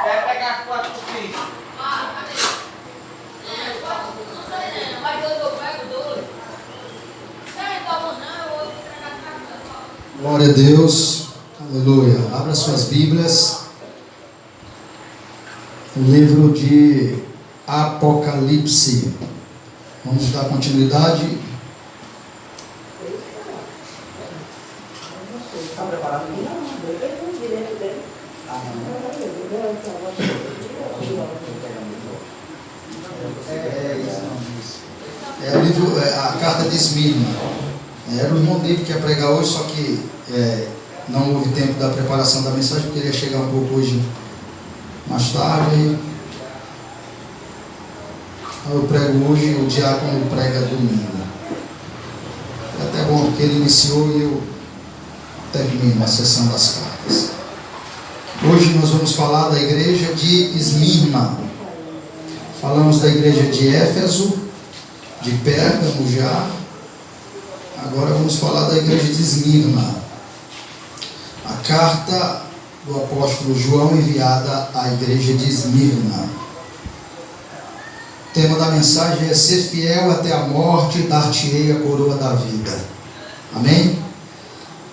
Vai pegar as quatro do filho. Glória a Deus, aleluia. Abra suas Bíblias, o livro de Apocalipse. Vamos dar continuidade. Está preparado? É o livro, a carta de Esmirna. Era o irmão David que ia pregar hoje, só que não houve tempo da preparação da mensagem, porque ele ia chegar um pouco hoje mais tarde. Eu prego hoje, o diácono prega domingo. É até bom, porque ele iniciou e eu termino a sessão das cartas. Hoje nós vamos falar da igreja de Esmirna. Falamos da igreja de Éfeso, de Pérgamo já. Agora vamos falar da igreja de Esmirna. A carta do apóstolo João enviada à igreja de Esmirna. O tema da mensagem é: ser fiel até a morte, dar-te-ei a coroa da vida. Amém?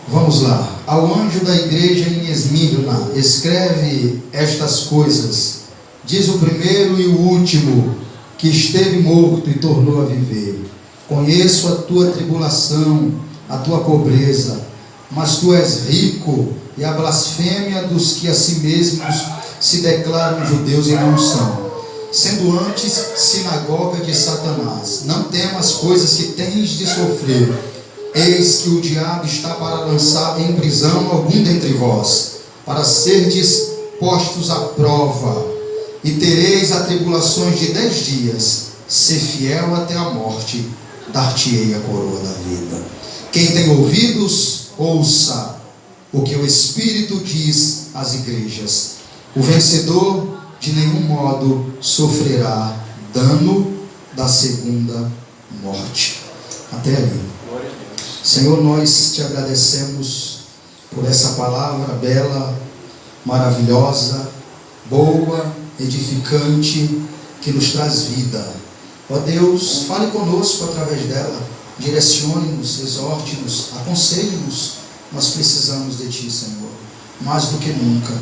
Vamos lá. Ao anjo da igreja em Esmirna, escreve estas coisas. Diz o primeiro e o último, que esteve morto e tornou a viver. Conheço a tua tribulação, a tua pobreza, mas tu és rico, e a blasfêmia dos que a si mesmos se declaram judeus e não são, sendo antes sinagoga de Satanás. Não temas coisas que tens de sofrer. Eis que o diabo está para lançar em prisão algum dentre vós, para serdes postos à prova, e tereis atribulações de 10 dias. Ser fiel até a morte, dar-te-ei a coroa da vida. Quem tem ouvidos, ouça o que o Espírito diz às igrejas. O vencedor de nenhum modo sofrerá dano da segunda morte. Até aí. Senhor, nós te agradecemos por essa palavra bela, maravilhosa, boa, edificante, que nos traz vida. Ó Deus, fale conosco através dela, direcione-nos, exorte-nos, aconselhe-nos. Nós precisamos de Ti, Senhor, mais do que nunca.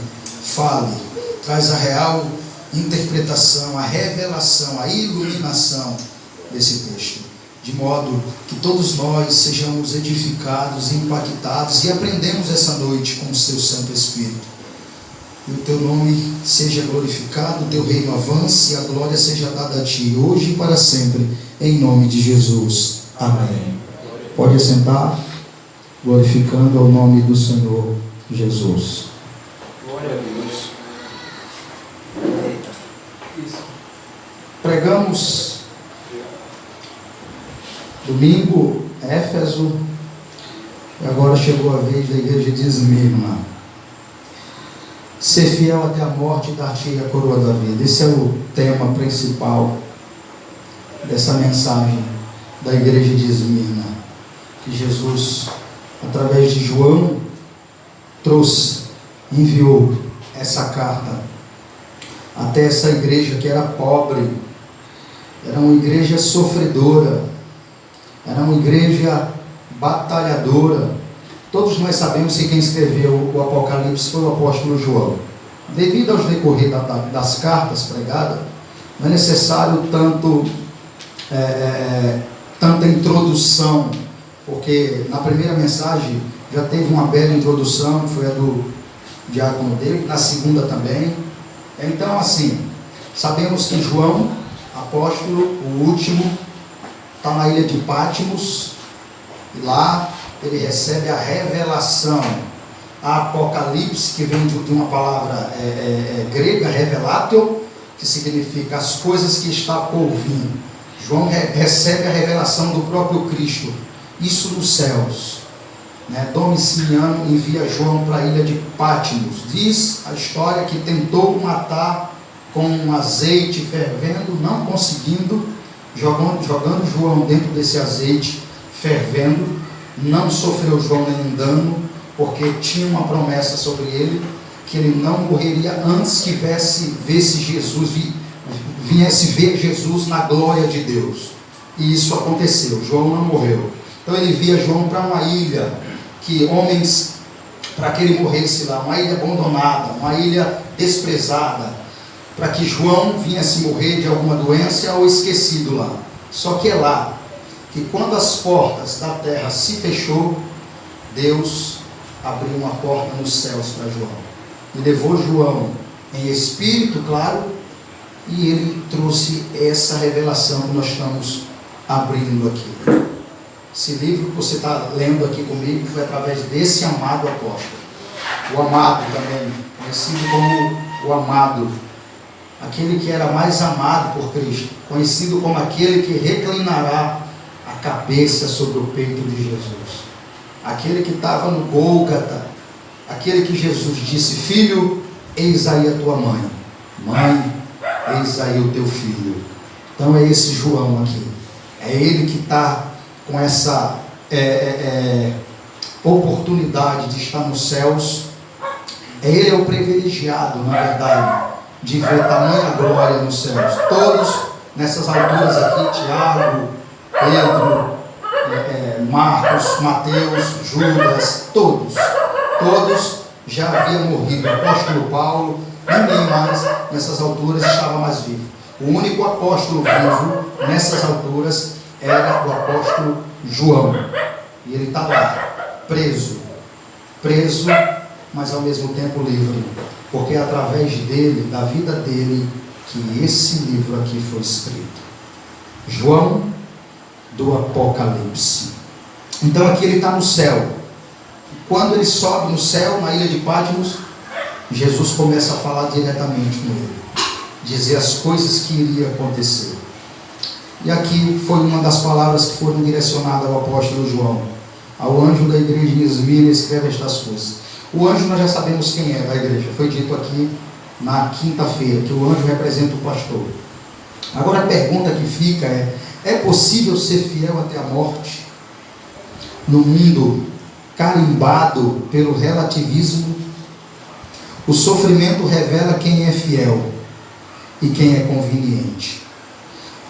Fale, traz a real interpretação, a revelação, a iluminação desse texto, de modo que todos nós sejamos edificados, impactados e aprendemos essa noite com o Seu Santo Espírito. E o Teu nome seja glorificado, o Teu reino avance e a glória seja dada a Ti, hoje e para sempre, em nome de Jesus. Amém. Pode assentar, glorificando ao nome do Senhor Jesus. Glória a Deus. Pregamos domingo, Éfeso, e agora chegou a vez da igreja de Esmirna. Ser fiel até a morte e dar-te a coroa da vida. Esse é o tema principal dessa mensagem da igreja de Esmirna, que Jesus, através de João, enviou essa carta até essa igreja que era pobre, era uma igreja sofredora, era uma igreja batalhadora. Todos nós sabemos que quem escreveu o Apocalipse foi o apóstolo João. Devido aos decorrer das cartas pregadas, não é necessário tanta introdução, porque na primeira mensagem já teve uma bela introdução, que foi a do diácono dele, na segunda também. Então, assim, sabemos que João, apóstolo, o último, está na ilha de Patmos, e lá ele recebe a revelação, a Apocalipse, que vem de uma palavra grega, revelatio, que significa as coisas que está por vir. João recebe a revelação do próprio Cristo, isso nos céus. Domiciano envia João para a ilha de Patmos. Diz a história que tentou matar com um azeite fervendo, não conseguindo, jogando João dentro desse azeite fervendo. Não sofreu João nenhum dano, porque tinha uma promessa sobre ele, que ele não morreria antes que viesse ver Jesus na glória de Deus. E isso aconteceu. João não morreu. Então ele via João para uma ilha, para que ele morresse lá, uma ilha abandonada, uma ilha desprezada, para que João viesse morrer de alguma doença ou esquecido lá. Só que é lá que, quando as portas da terra se fechou, Deus abriu uma porta nos céus para João e levou João em espírito, claro, e ele trouxe essa revelação que nós estamos abrindo aqui. Esse livro que você está lendo aqui comigo foi através desse amado apóstolo, o amado também, conhecido como o amado, aquele que era mais amado por Cristo, conhecido como aquele que reclinará a cabeça sobre o peito de Jesus, aquele que estava no Gólgota, aquele que Jesus disse: filho, eis aí a tua mãe, mãe, eis aí o teu filho. Então é esse João aqui, é ele que está com essa oportunidade de estar nos céus. Ele é o privilegiado, na verdade, de ver tamanha glória nos céus. Todos nessas alturas aqui, Tiago, Pedro, Marcos, Mateus, Judas, todos já haviam morrido. O apóstolo Paulo, ninguém mais nessas alturas estava mais vivo. O único apóstolo vivo nessas alturas era o apóstolo João, e ele está lá, preso, mas ao mesmo tempo livre, porque é através dele, da vida dele, que esse livro aqui foi escrito. João do Apocalipse. Então aqui ele está no céu. Quando ele sobe no céu, na ilha de Patmos, Jesus começa a falar diretamente com ele, dizer as coisas que iriam acontecer. E aqui foi uma das palavras que foram direcionadas ao apóstolo João: ao anjo da igreja de Esmirna escreve estas coisas. O anjo nós já sabemos quem é da igreja, foi dito aqui na quinta-feira, que o anjo representa o pastor. Agora a pergunta que fica é possível ser fiel até a morte no mundo carimbado pelo relativismo? O sofrimento revela quem é fiel e quem é conveniente.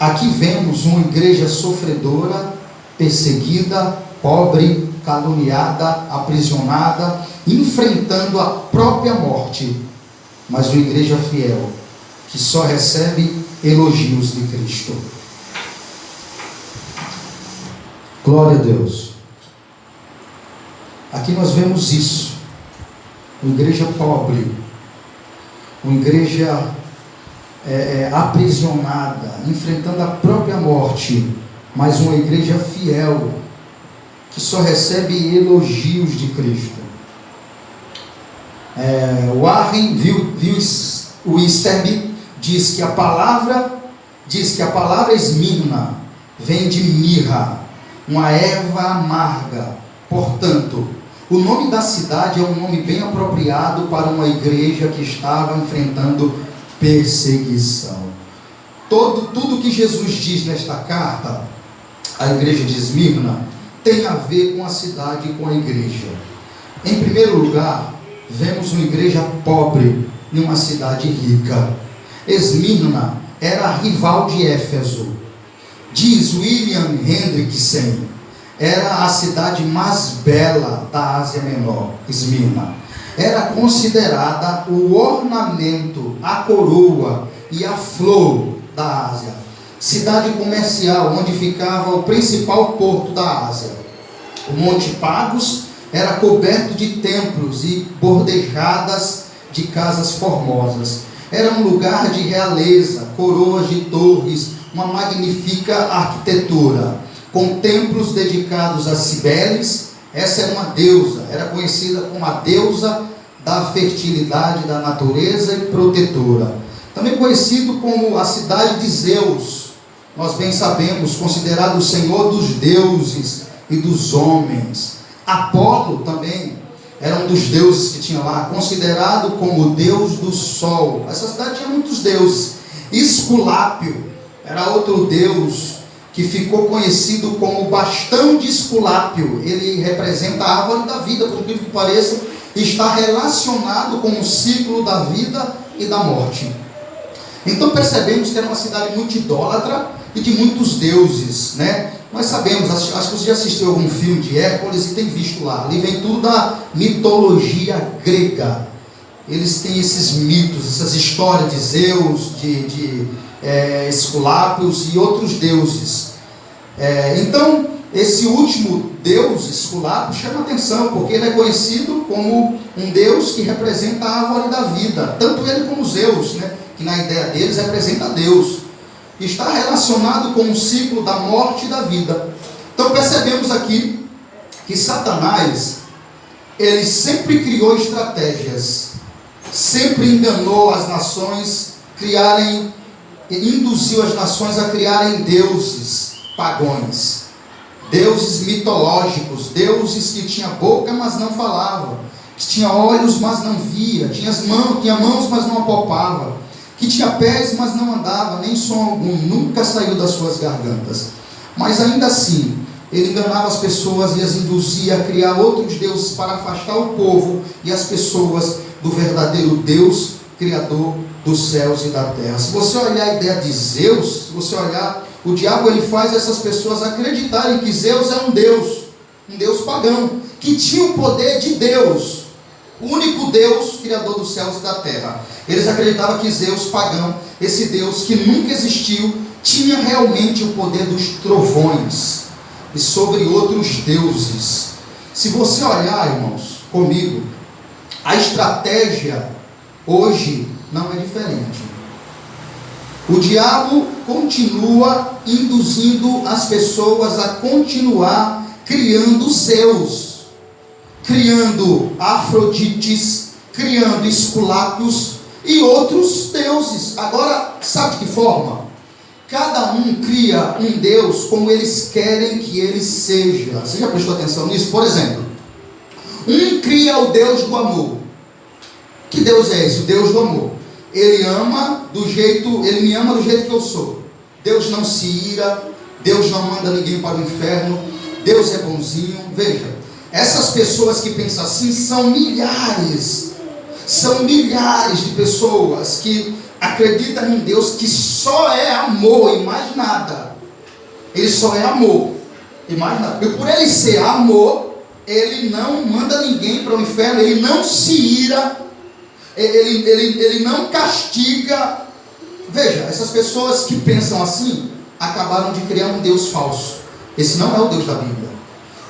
Aqui vemos uma igreja sofredora, perseguida, pobre, caluniada, aprisionada, enfrentando a própria morte, mas uma igreja fiel, que só recebe elogios de Cristo. Glória a Deus. Aqui nós vemos isso, uma igreja pobre, uma igreja aprisionada, enfrentando a própria morte, mas uma igreja fiel, que só recebe elogios de Cristo. Warren Wiersbe diz que a palavra Esmirna vem de mirra, uma erva amarga. Portanto, o nome da cidade é um nome bem apropriado para uma igreja que estava enfrentando perseguição. Tudo que Jesus diz nesta carta à igreja de Esmirna tem a ver com a cidade e com a igreja. Em primeiro lugar, vemos uma igreja pobre em uma cidade rica. Esmirna era a rival de Éfeso. Diz William Hendrickson, era a cidade mais bela da Ásia Menor. Esmirna era considerada o ornamento, a coroa e a flor da Ásia. Cidade comercial, onde ficava o principal porto da Ásia. O Monte Pagos era coberto de templos e bordejadas de casas formosas. Era um lugar de realeza, coroas de torres, uma magnífica arquitetura, com templos dedicados a Cibeles. Essa era uma deusa, era conhecida como a deusa da fertilidade, da natureza e protetora. Também conhecido como a cidade de Zeus, nós bem sabemos, considerado o senhor dos deuses e dos homens. Apolo também era um dos deuses que tinha lá, considerado como o deus do sol. Essa cidade tinha muitos deuses. Esculápio era outro deus que ficou conhecido como o bastão de Esculápio. Ele representa a árvore da vida, por incrível que pareça, está relacionado com o ciclo da vida e da morte. Então percebemos que era uma cidade muito idólatra e de muitos deuses, né? Nós sabemos, acho que você já assistiu algum filme de Hércules e tem visto lá. Ali vem tudo da mitologia grega. Eles têm esses mitos, essas histórias de Zeus, de Esculápios e outros deuses. Então, esse último deus, Esculápio, chama atenção, porque ele é conhecido como um deus que representa a árvore da vida. Tanto ele como Zeus, né? Que na ideia deles representa Deus. Está relacionado com o ciclo da morte e da vida. Então percebemos aqui que Satanás, ele sempre criou estratégias, sempre enganou as nações, induziu as nações a criarem deuses pagãos, deuses mitológicos, deuses que tinham boca, mas não falavam, que tinha olhos, mas não via, tinha mãos, mas não apalpava, que tinha pés, mas não andava, nem som algum, nunca saiu das suas gargantas. Mas ainda assim, ele enganava as pessoas e as induzia a criar outros deuses para afastar o povo e as pessoas do verdadeiro Deus, Criador dos céus e da terra. Se você olhar a ideia de Zeus, se você olhar, o diabo ele faz essas pessoas acreditarem que Zeus é um Deus pagão, que tinha o poder de Deus, o único Deus, Criador dos céus e da terra. Eles acreditavam que Zeus pagão, esse Deus que nunca existiu, tinha realmente o poder dos trovões e sobre outros deuses. Se você olhar, irmãos, comigo, a estratégia hoje não é diferente. O diabo continua induzindo as pessoas a continuar criando Zeus, criando Afrodites, criando Esculápios e outros deuses. Agora, sabe de que forma? Cada um cria um Deus como eles querem que ele seja. Você já prestou atenção nisso? Por exemplo, um cria o Deus do amor. Que Deus é esse? O Deus do amor. Ele me ama do jeito que eu sou. Deus não se ira, Deus não manda ninguém para o inferno, Deus é bonzinho. Veja, essas pessoas que pensam assim são milhares de pessoas que acreditam em Deus que só é amor e mais nada. Ele só é amor e mais nada. E por ele ser amor, ele não manda ninguém para o inferno, ele não se ira, ele não castiga. Veja, essas pessoas que pensam assim acabaram de criar um Deus falso. Esse não é o Deus da Bíblia.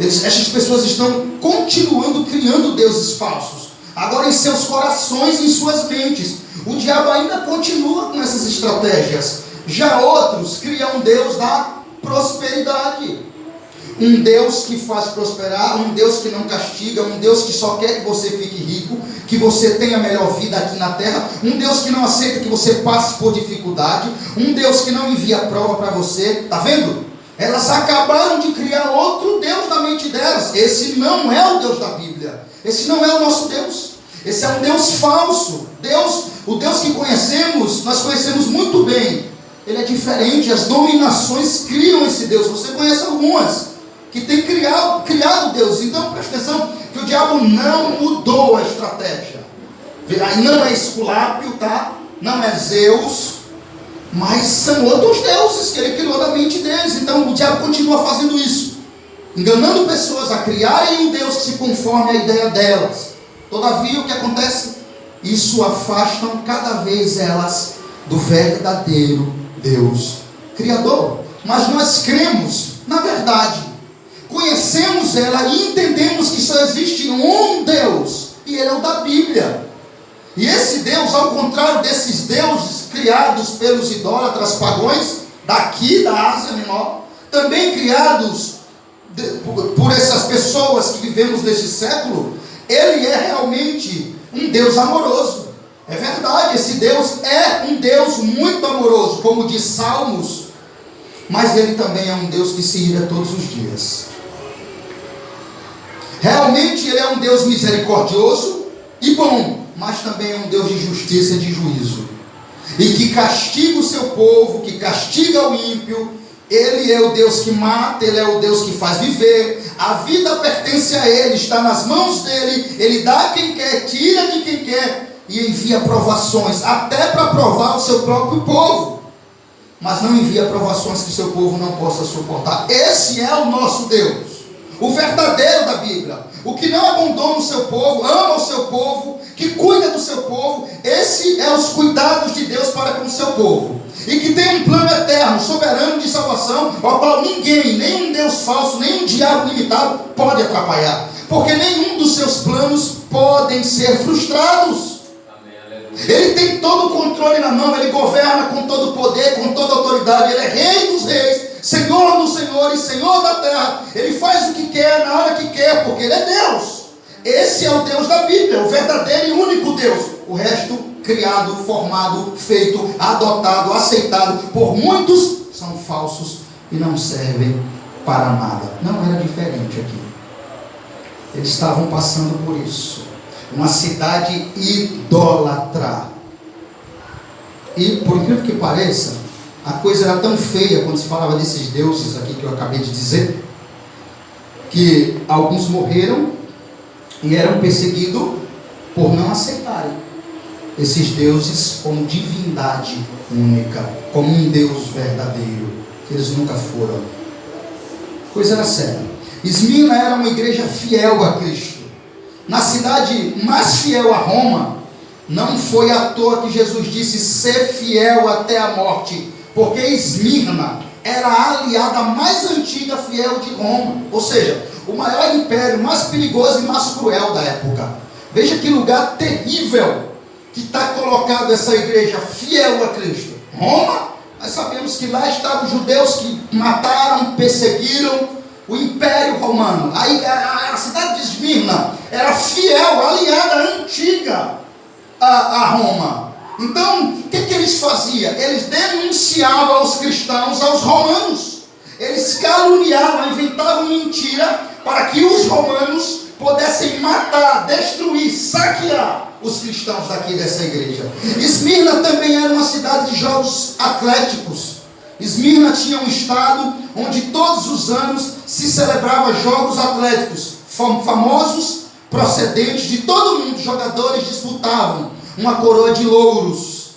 Essas pessoas estão continuando criando deuses falsos, agora em seus corações e em suas mentes. O diabo ainda continua com essas estratégias. Já outros criam um Deus da prosperidade, um Deus que faz prosperar, um Deus que não castiga, um Deus que só quer que você fique rico, que você tenha a melhor vida aqui na terra, um Deus que não aceita que você passe por dificuldade, um Deus que não envia prova para você. Está vendo? Elas acabaram de criar outro Deus na mente delas. Esse não é o Deus da Bíblia, esse não é o nosso Deus, esse é um Deus falso. O Deus que conhecemos, nós conhecemos muito bem, ele é diferente. As dominações criam esse Deus. Você conhece algumas que têm criado Deus. Então preste atenção que o diabo não mudou a estratégia. Aí não é Esculápio, tá? Não é Zeus, mas são outros deuses que ele criou na mente deles. Então o diabo continua fazendo isso, enganando pessoas a criarem um Deus que se conforme à ideia delas. Todavia, o que acontece? Isso afastam cada vez elas do verdadeiro Deus Criador. Mas nós cremos na verdade, conhecemos ela e entendemos que só existe um Deus, e ele é o da Bíblia. E esse Deus, ao contrário desses deuses criados pelos idólatras pagãos daqui da Ásia Menor, também criados por essas pessoas que vivemos neste século, ele é realmente um Deus amoroso. É verdade, esse Deus é um Deus muito amoroso, como diz Salmos, mas ele também é um Deus que se ira todos os dias. Realmente ele é um Deus misericordioso e bom, mas também é um Deus de justiça e de juízo, e que castiga o seu povo, que castiga o ímpio, Ele é o Deus que mata, Ele é o Deus que faz viver. A vida pertence a Ele, está nas mãos dEle. Ele dá a quem quer, tira de quem quer e envia provações, até para provar o seu próprio povo. Mas não envia provações que o seu povo não possa suportar. Esse é o nosso Deus, o verdadeiro da Bíblia, o que não abandona o seu povo, ama o seu povo, que cuida do seu povo. Esse é os cuidados de Deus para com o seu povo, e que tem um plano eterno, soberano de salvação, ao qual ninguém, nenhum Deus falso, nenhum diabo limitado pode atrapalhar, porque nenhum dos seus planos podem ser frustrados. Ele tem todo o controle na mão, Ele governa com todo o poder, com toda a autoridade. Ele é Rei dos reis, Senhor dos senhores, Senhor da terra. Ele faz o que quer, na hora que quer, porque Ele é Deus. Esse é o Deus da Bíblia, o verdadeiro e único Deus. O resto, criado, formado, feito, adotado, aceitado por muitos, são falsos e não servem para nada. Não era diferente aqui. Eles estavam passando por isso. Uma cidade idólatra. E por incrível que pareça, a coisa era tão feia quando se falava desses deuses aqui que eu acabei de dizer, que alguns morreram e eram perseguidos por não aceitarem esses deuses como divindade única, como um Deus verdadeiro, que eles nunca foram. A coisa era séria. Esmirna era uma igreja fiel a Cristo. Na cidade mais fiel a Roma, não foi à toa que Jesus disse: ser fiel até a morte, porque Esmirna era a aliada mais antiga fiel de Roma, ou seja, o maior império, mais perigoso e mais cruel da época. Veja que lugar terrível que está colocado essa igreja fiel a Cristo. Roma, nós sabemos que lá estavam os judeus que mataram, perseguiram o Império Romano. Aí a cidade de Esmirna era fiel, aliada, antiga a Roma. Então, o que eles faziam? Eles denunciavam os cristãos aos romanos. Eles caluniavam, inventavam mentira para que os romanos pudessem matar, destruir, saquear os cristãos daqui dessa igreja. Esmirna também era uma cidade de jogos atléticos. Esmirna tinha um estado onde todos os anos se celebrava jogos atléticos famosos, procedentes de todo mundo. Jogadores disputavam uma coroa de louros.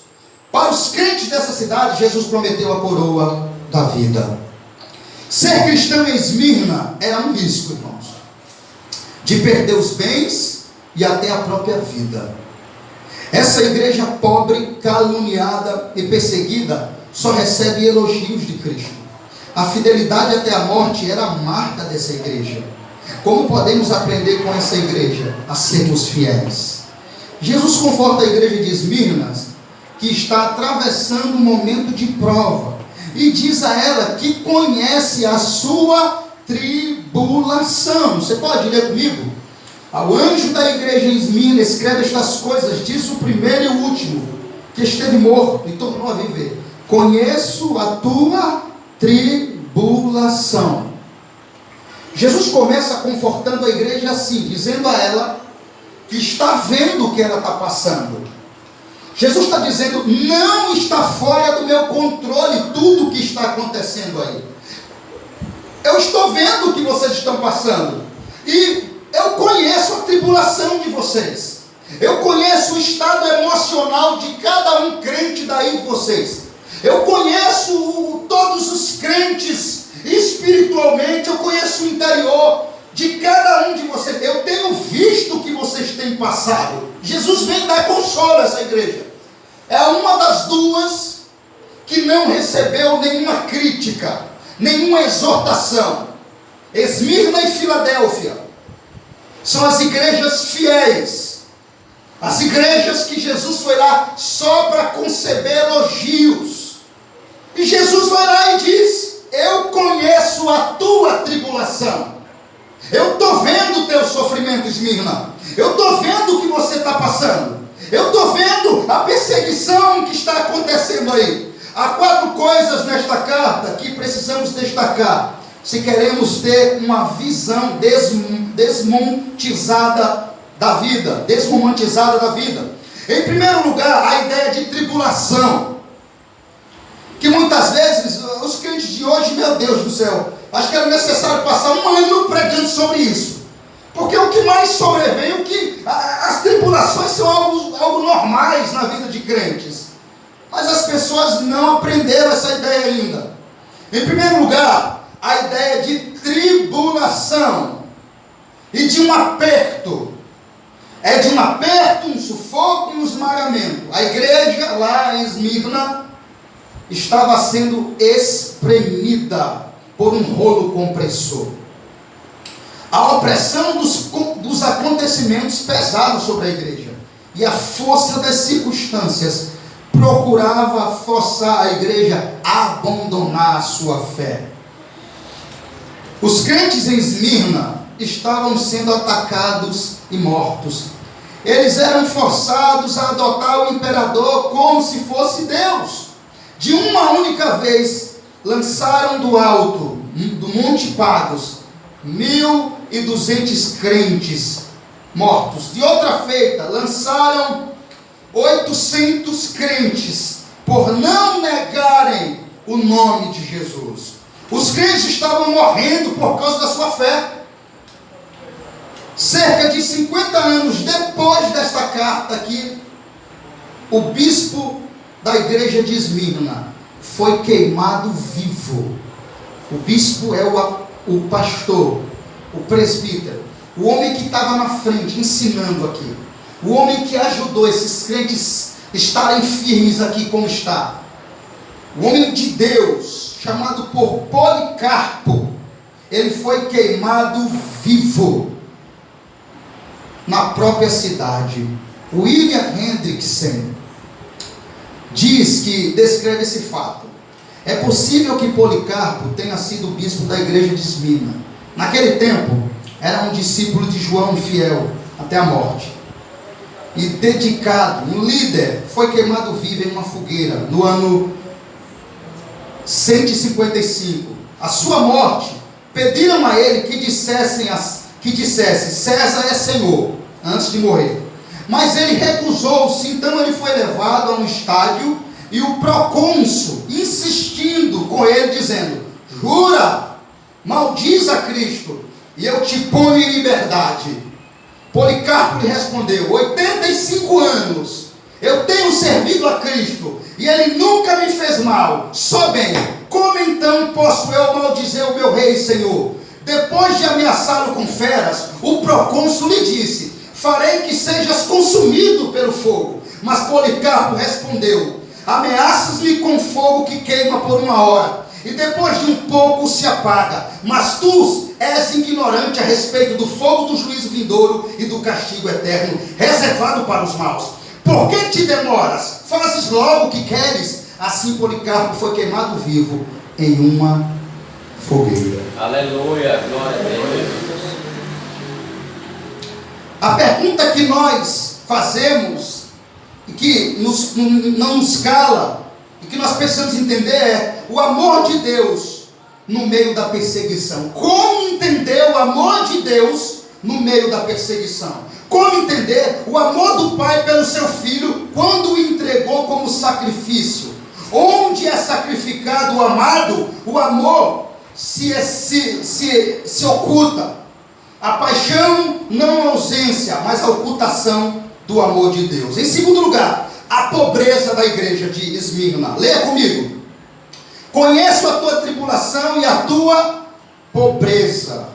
Para os crentes dessa cidade, Jesus prometeu a coroa da vida. Ser cristão em Esmirna era um risco, irmãos, de perder os bens e até a própria vida. Essa igreja pobre, caluniada e perseguida só recebe elogios de Cristo. A fidelidade até a morte era a marca dessa igreja. Como podemos aprender com essa igreja a sermos fiéis? Jesus conforta a igreja de Esmirna, que está atravessando um momento de prova, e diz a ela que conhece a sua tribulação. Você pode ler comigo? Ao anjo da igreja em Esmirna escreve estas coisas, diz o primeiro e o último, que esteve morto e tornou a viver. Conheço a tua tribulação. Jesus começa confortando a igreja assim, dizendo a ela que está vendo o que ela está passando. Jesus está dizendo: não está fora do meu controle tudo o que está acontecendo aí. Eu estou vendo o que vocês estão passando, e eu conheço a tribulação de vocês. Eu conheço o estado emocional de cada um crente daí de vocês. Eu conheço todos os crentes espiritualmente. Eu conheço o interior de cada um de vocês. Eu tenho visto o que vocês têm passado. Jesus vem dar consolo a essa igreja. É uma das duas que não recebeu nenhuma crítica, nenhuma exortação. Esmirna e Filadélfia são as igrejas fiéis. As igrejas que Jesus foi lá só para conceber elogios. E Jesus vai lá e diz: eu conheço a tua tribulação. Eu estou vendo o teu sofrimento, Esmirna. Eu estou vendo o que você está passando. Eu estou vendo a perseguição que está acontecendo aí. Há 4 coisas nesta carta que precisamos destacar, se queremos ter uma visão desromantizada da vida. Desromantizada da vida. Em primeiro lugar, a ideia de tribulação, que muitas vezes os crentes de hoje, meu Deus do céu, acho que era necessário passar um ano pregando sobre isso. Porque o que mais sobrevém, as tribulações são algo normais na vida de crentes. Mas as pessoas não aprenderam essa ideia ainda. Em primeiro lugar, a ideia de tribulação e de um aperto. É de um aperto, um sufoco, um esmagamento. A igreja lá em Esmirna estava sendo espremida por um rolo compressor. A opressão dos acontecimentos pesava sobre a igreja. E a força das circunstâncias procurava forçar a igreja a abandonar a sua fé. Os crentes em Esmirna estavam sendo atacados e mortos. Eles eram forçados a adotar o imperador como se fosse Deus. De uma única vez, lançaram do alto, do Monte Pagos, 1.200 crentes mortos. De outra feita, lançaram 800 crentes por não negarem o nome de Jesus. Os crentes estavam morrendo por causa da sua fé. Cerca de 50 anos depois desta carta aqui, o bispo da igreja de Esmirna foi queimado vivo. O bispo é o pastor, o presbítero, o homem que estava na frente ensinando aqui, o homem que ajudou esses crentes estarem firmes aqui como está, o homem de Deus, chamado por Policarpo, ele foi queimado vivo na própria cidade. William Hendrickson descreve esse fato. É possível que Policarpo tenha sido bispo da igreja de Esmirna. Naquele tempo, era um discípulo de João fiel até a morte. E dedicado, um líder, foi queimado vivo em uma fogueira no ano 155. A sua morte, pediram a ele que dissesse César é Senhor, antes de morrer. Mas ele recusou-se, então ele foi levado a um estádio e o procônsul insistindo com ele, dizendo: jura, maldiz a Cristo e eu te ponho em liberdade. Policarpo lhe respondeu: 85 anos eu tenho servido a Cristo e ele nunca me fez mal, só bem. Como então posso eu maldizer o meu rei e Senhor? Depois de ameaçá-lo com feras, o procônsul lhe disse: farei que sejas consumido pelo fogo. Mas Policarpo respondeu: ameaças-me com fogo que queima por 1 hora, e depois de um pouco se apaga. Mas tu és ignorante a respeito do fogo do juízo vindouro e do castigo eterno, reservado para os maus. Por que te demoras? Fazes logo o que queres. Assim Policarpo foi queimado vivo em uma fogueira. Aleluia, glória a Deus. A pergunta que nós fazemos e que não nos cala e que nós precisamos entender é o amor de Deus no meio da perseguição. Como entender o amor de Deus no meio da perseguição? Como entender o amor do Pai pelo seu Filho quando o entregou como sacrifício? Onde é sacrificado o amado, o amor se oculta. A paixão não a ausência, mas a ocultação do amor de Deus. Em segundo lugar, a pobreza da igreja de Esmirna. Leia comigo. Conheço a tua tribulação e a tua pobreza.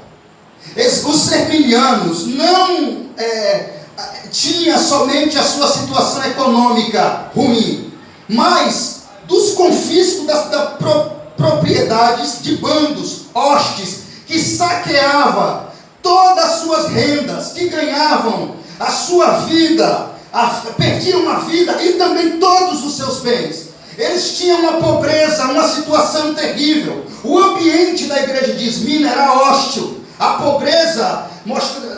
Os esmirnianos não tinham somente a sua situação econômica ruim, mas dos confiscos das propriedades de bandos, hostes, que saqueava todas as suas rendas, que ganhavam a sua vida, perdiam a vida e também todos os seus bens. Eles tinham uma pobreza, uma situação terrível. O ambiente da igreja de Esmirna era hostil. A pobreza,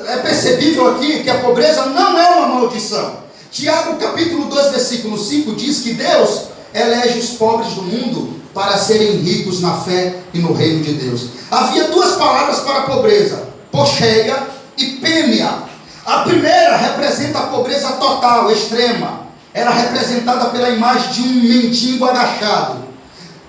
é percebível aqui que a pobreza não é uma maldição. Tiago capítulo 2, versículo 5 diz que Deus elege os pobres do mundo para serem ricos na fé e no reino de Deus. Havia duas palavras para a pobreza: pocheia e pênia. A primeira representa a pobreza total, extrema. Era representada pela imagem de um mendigo agachado.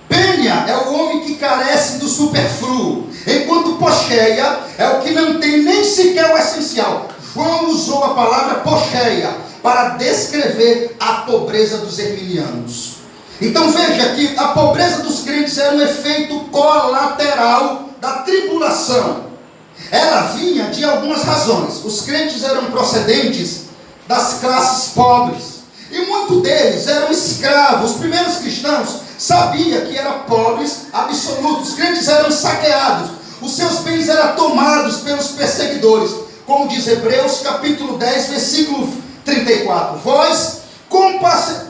Pênia Tênia é o homem que carece do superfluo, enquanto pocheia é o que não tem nem sequer o essencial. João usou a palavra pocheia para descrever a pobreza dos herminianos. Então veja que a pobreza dos crentes era um efeito colateral da tribulação. Ela vinha de algumas razões. Os crentes eram procedentes das classes pobres, e muitos deles eram escravos. Os primeiros cristãos sabiam que eram pobres absolutos. Os crentes eram saqueados, os seus bens eram tomados pelos perseguidores, como diz Hebreus capítulo 10, versículo 34. Vós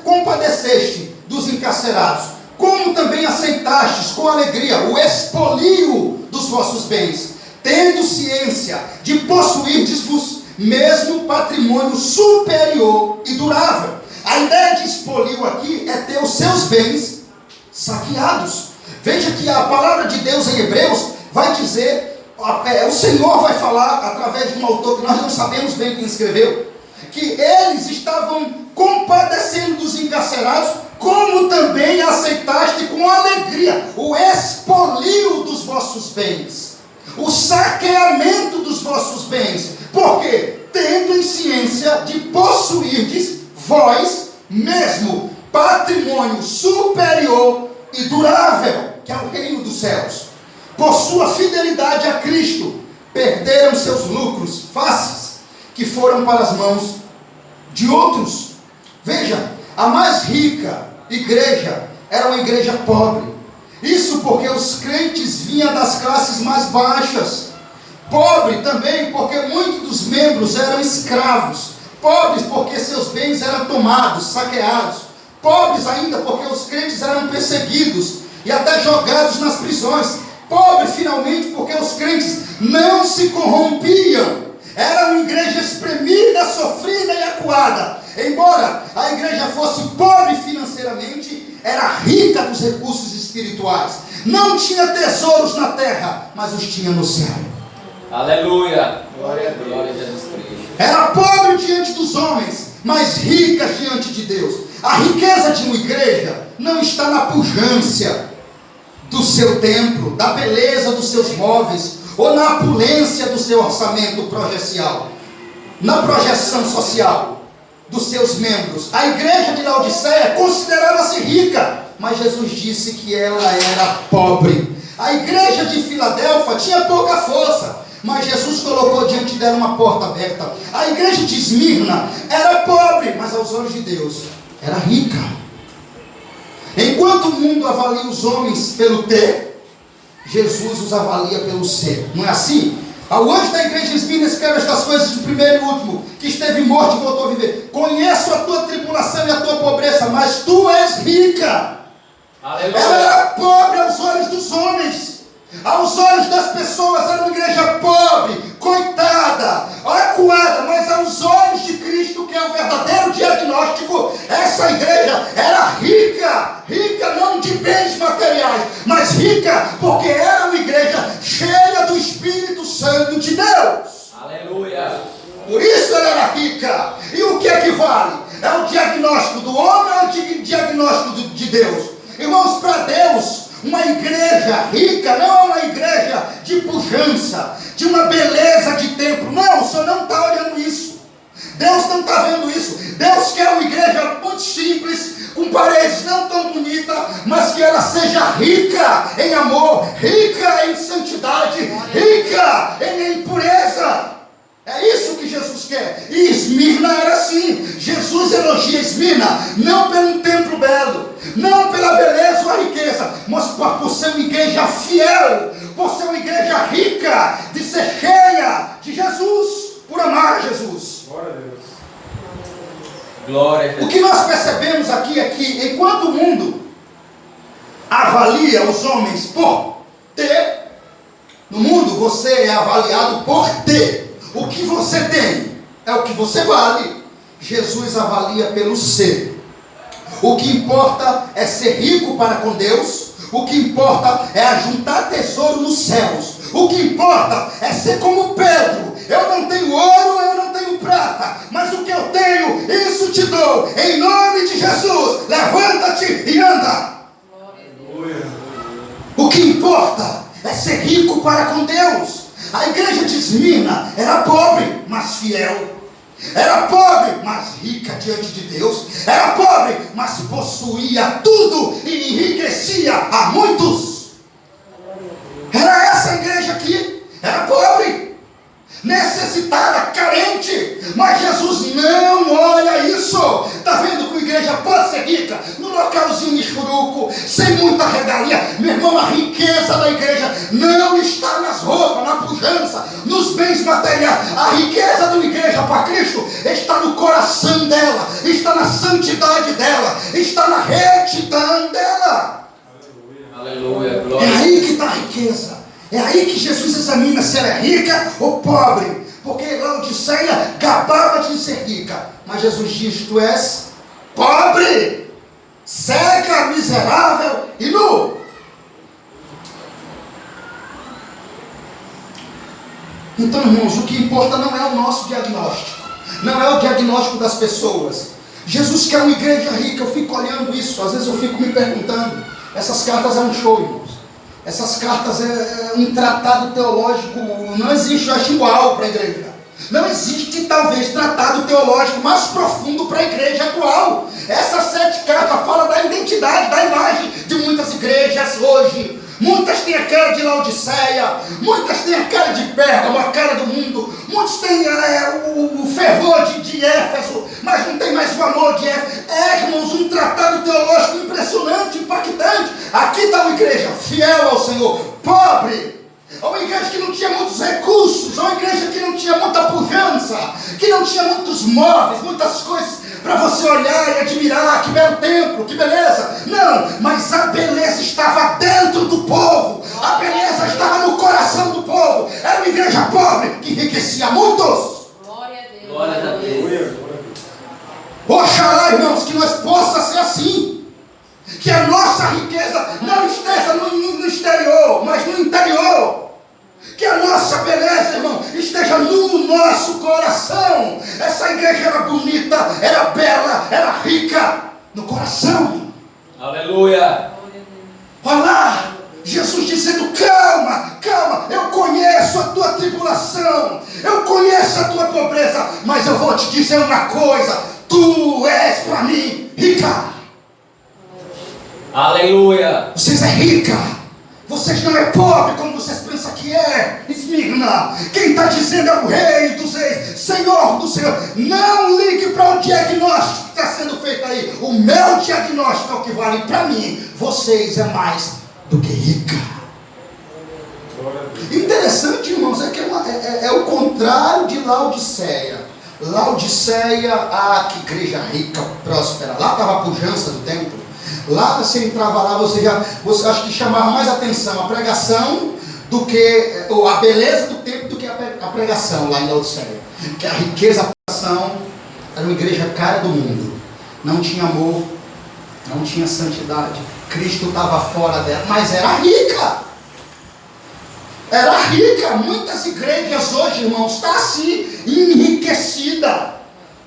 compadeceste dos encarcerados, como também aceitastes com alegria o expolio dos vossos bens, tendo ciência de possuirdes-vos mesmo patrimônio superior e durável. A ideia de expolio aqui é ter os seus bens saqueados. Veja que a palavra de Deus em Hebreus vai dizer, o Senhor vai falar através de um autor que nós não sabemos bem quem escreveu, que eles estavam compadecendo dos encarcerados, como também aceitaste com alegria o expolio dos vossos bens, o saqueamento dos vossos bens. Por quê? Tendo em ciência de possuirdes vós mesmo patrimônio superior e durável, que é o reino dos céus. Por sua fidelidade a Cristo, perderam seus lucros fáceis, que foram para as mãos de outros. Veja, a mais rica igreja era uma igreja pobre. Isso porque os crentes vinham das classes mais baixas. Pobre também porque muitos dos membros eram escravos. Pobres porque seus bens eram tomados, saqueados. Pobres ainda porque os crentes eram perseguidos e até jogados nas prisões. Pobre finalmente porque os crentes não se corrompiam. Era uma igreja espremida, sofrida e acuada. Embora a igreja fosse pobre financeiramente, era rica dos recursos espirituais. Não tinha tesouros na terra, mas os tinha no céu. Aleluia. Glória a Jesus Cristo. Era pobre diante dos homens, mas rica diante de Deus. A riqueza de uma igreja não está na pujança do seu templo, da beleza dos seus móveis, ou na opulência do seu orçamento projencial, na projeção social dos seus membros. A igreja de Laodiceia considerava-se rica, mas Jesus disse que ela era pobre. A igreja de Filadélfia tinha pouca força, mas Jesus colocou diante dela uma porta aberta. A igreja de Esmirna era pobre, mas aos olhos de Deus era rica. Enquanto o mundo avalia os homens pelo ter, Jesus os avalia pelo ser. Não é assim? Ao anjo da igreja de Esmirna escreve estas coisas de primeiro e último, que esteve morto e voltou a viver. Conheço a tua tribulação e a tua pobreza, mas tu és rica. Aleluia. Ela era pobre aos olhos dos homens. Aos olhos das pessoas era uma igreja pobre, coitada, acuada, mas aos olhos de Cristo, que é o verdadeiro diagnóstico, essa igreja era rica. Rica não de bens materiais, mas rica porque era uma igreja cheia do Espírito Santo de Deus. Aleluia. Por isso ela era rica. E o que é que vale? É o diagnóstico do homem ou o diagnóstico de Deus? Irmãos, para Deus, uma igreja rica não é uma igreja de pujança, de uma beleza de templo. Não, o Senhor não está olhando isso. Deus não está vendo isso. Deus quer uma igreja muito simples, com paredes não tão bonitas, mas que ela seja rica em amor, rica em santidade, rica em pureza. É isso que Jesus quer. E Esmirna era assim. Jesus elogia Esmirna não pelo templo belo, não pela beleza ou a riqueza, mas por ser uma igreja fiel, por ser uma igreja rica, de ser cheia de Jesus, por amar Jesus. Glória a Deus. Glória a O Jesus. que nós percebemos aqui é que enquanto o mundo avalia os homens por ter, no mundo você é avaliado por ter. O que você tem é o que você vale. Jesus avalia pelo ser. O que importa é ser rico para com Deus. O que importa é ajuntar tesouro nos céus. O que importa é ser como Pedro. Eu não tenho ouro, eu não tenho prata, mas o que eu tenho, isso te dou. Em nome de Jesus, levanta-te e anda. Aleluia. importa é ser rico para com Deus. A igreja de Esmirna era pobre, mas fiel. Era pobre, mas rica diante de Deus. Era pobre, mas possuía tudo e enriquecia a muitos. Era essa a igreja aqui. Era pobre, necessitada, carente. Mas Jesus não olha isso. Está vendo que a igreja pode ser rica no localzinho de churuco, sem muita regalia. Meu irmão, a riqueza da igreja não está nas roupas, na pujança, nos bens materiais. A riqueza da igreja para Cristo está no coração dela, está na santidade dela, está na retidão dela. Aleluia, É glória. aí que está a riqueza. É aí que Jesus examina se ela é rica ou pobre. Porque Laodiceia gabava de ser rica. Mas Jesus diz: tu és pobre, cega, miserável e nu. Então, irmãos, o que importa não é o nosso diagnóstico. Não é o diagnóstico das pessoas. Jesus quer uma igreja rica. Eu fico olhando isso. Às vezes eu fico me perguntando. Essas cartas é um show, irmãos. Essas cartas é um tratado teológico. Não existe, eu acho, igual para a igreja. Não existe, talvez, tratado teológico mais profundo para a igreja atual. Essas 7 cartas falam da identidade, da imagem de muitas igrejas hoje. Muitas têm a cara de Laodiceia, muitas têm a cara de Pérgamo, a cara do mundo. Muitos têm o fervor de Éfeso, mas não tem mais o amor de Éfeso. Irmãos, um tratado teológico impressionante, impactante. Aqui está uma igreja fiel ao Senhor, pobre. É uma igreja que não tinha muitos recursos, é uma igreja que não tinha muita pujança, que não tinha muitos móveis, muitas coisas para você olhar e admirar. Que belo templo, que beleza. Não, mas a beleza estava dentro do povo, a beleza estava no coração do povo. Era uma igreja pobre que enriquecia muitos. Glória a Deus. Glória a Deus. Oxalá, irmãos, que nós possa ser assim. Que a nossa riqueza não esteja no exterior, mas no interior. Que a nossa beleza, irmão, esteja no nosso coração. Essa igreja era bonita, era bela, era rica no coração. Aleluia. Olha lá, Jesus dizendo: calma, calma, eu conheço a tua tribulação, eu conheço a tua pobreza, mas eu vou te dizer uma coisa: tu és para mim rica. Aleluia. Vocês é rica. Vocês não é pobre como vocês pensam que é. Esmirna, quem está dizendo é o rei dos reis, Senhor do Senhor. Não ligue para o diagnóstico que está sendo feito aí. O meu diagnóstico é o que vale para mim. Vocês é mais do que rica. Interessante, irmãos, é que é o contrário de Laodiceia. Laodiceia, que igreja rica, próspera. Lá estava a pujança do templo. Lá você entrava lá, você acho que chamava mais atenção a pregação do que a beleza do templo do que a pregação lá em Laodiceia. Que a riqueza, a pregação, era uma igreja cara do mundo. Não tinha amor, não tinha santidade. Cristo estava fora dela, mas era rica. Era rica. Muitas igrejas hoje, irmãos, estão assim, enriquecida.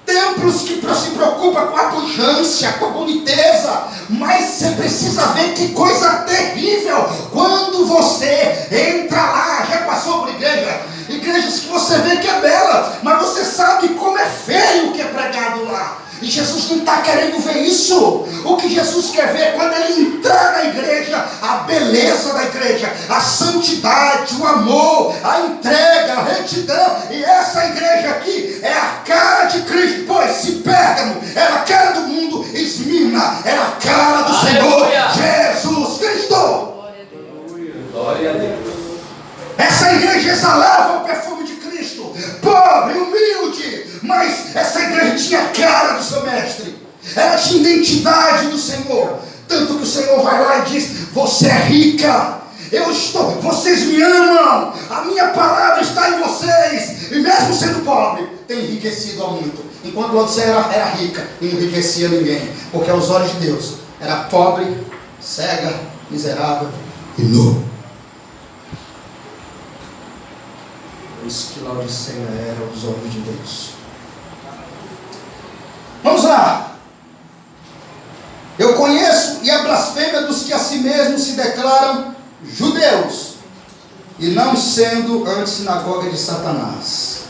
Templos que se preocupam com a pujança, com a boniteza, mas você precisa ver que coisa terrível quando você entra lá. Já passou por igrejas que você vê que é bela, mas você sabe como é feio o que é pregado lá. E Jesus não está querendo ver isso. O que Jesus quer ver é quando ele entrar na igreja, a beleza da igreja, a santidade, o amor, a entrega, a retidão. E essa igreja aqui é a cara de Cristo. Pois se Pérgamo era a cara do mundo, Esmirna era a cara do Aleluia. Senhor Jesus Cristo. Glória a Deus. Essa igreja exalava o perfume de Cristo, pobre, humilde, mas essa igreja tinha a cara do seu mestre, ela tinha identidade do Senhor, tanto que o Senhor vai lá e diz: você é rica, vocês me amam, a minha palavra está em vocês, e mesmo sendo pobre, tem enriquecido a muito. Enquanto Laodiceia era rica e não enriquecia ninguém, porque aos olhos de Deus era pobre, cega, miserável e nu. Isso que Laodiceia era aos olhos de Deus. Vamos lá. Eu conheço e a blasfêmia dos que a si mesmos se declaram judeus, e não sendo antes sinagoga de Satanás.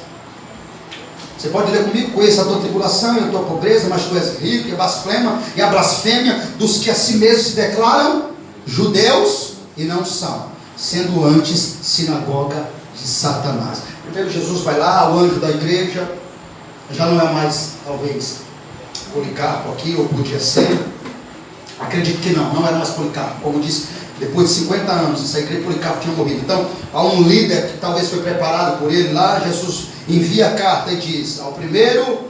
Você pode ler comigo: conheça a tua tribulação e a tua pobreza, mas tu és rico, e a blasfêmia dos que a si mesmos se declaram judeus e não são, sendo antes sinagoga de Satanás. Primeiro Jesus vai lá, o anjo da igreja, já não é mais, talvez, Policarpo aqui, ou podia ser, acredito que não era mais Policarpo, como disse, depois de 50 anos, essa igreja Policarpo tinha morrido. Então, há um líder que talvez foi preparado por ele lá. Jesus envia a carta e diz ao primeiro,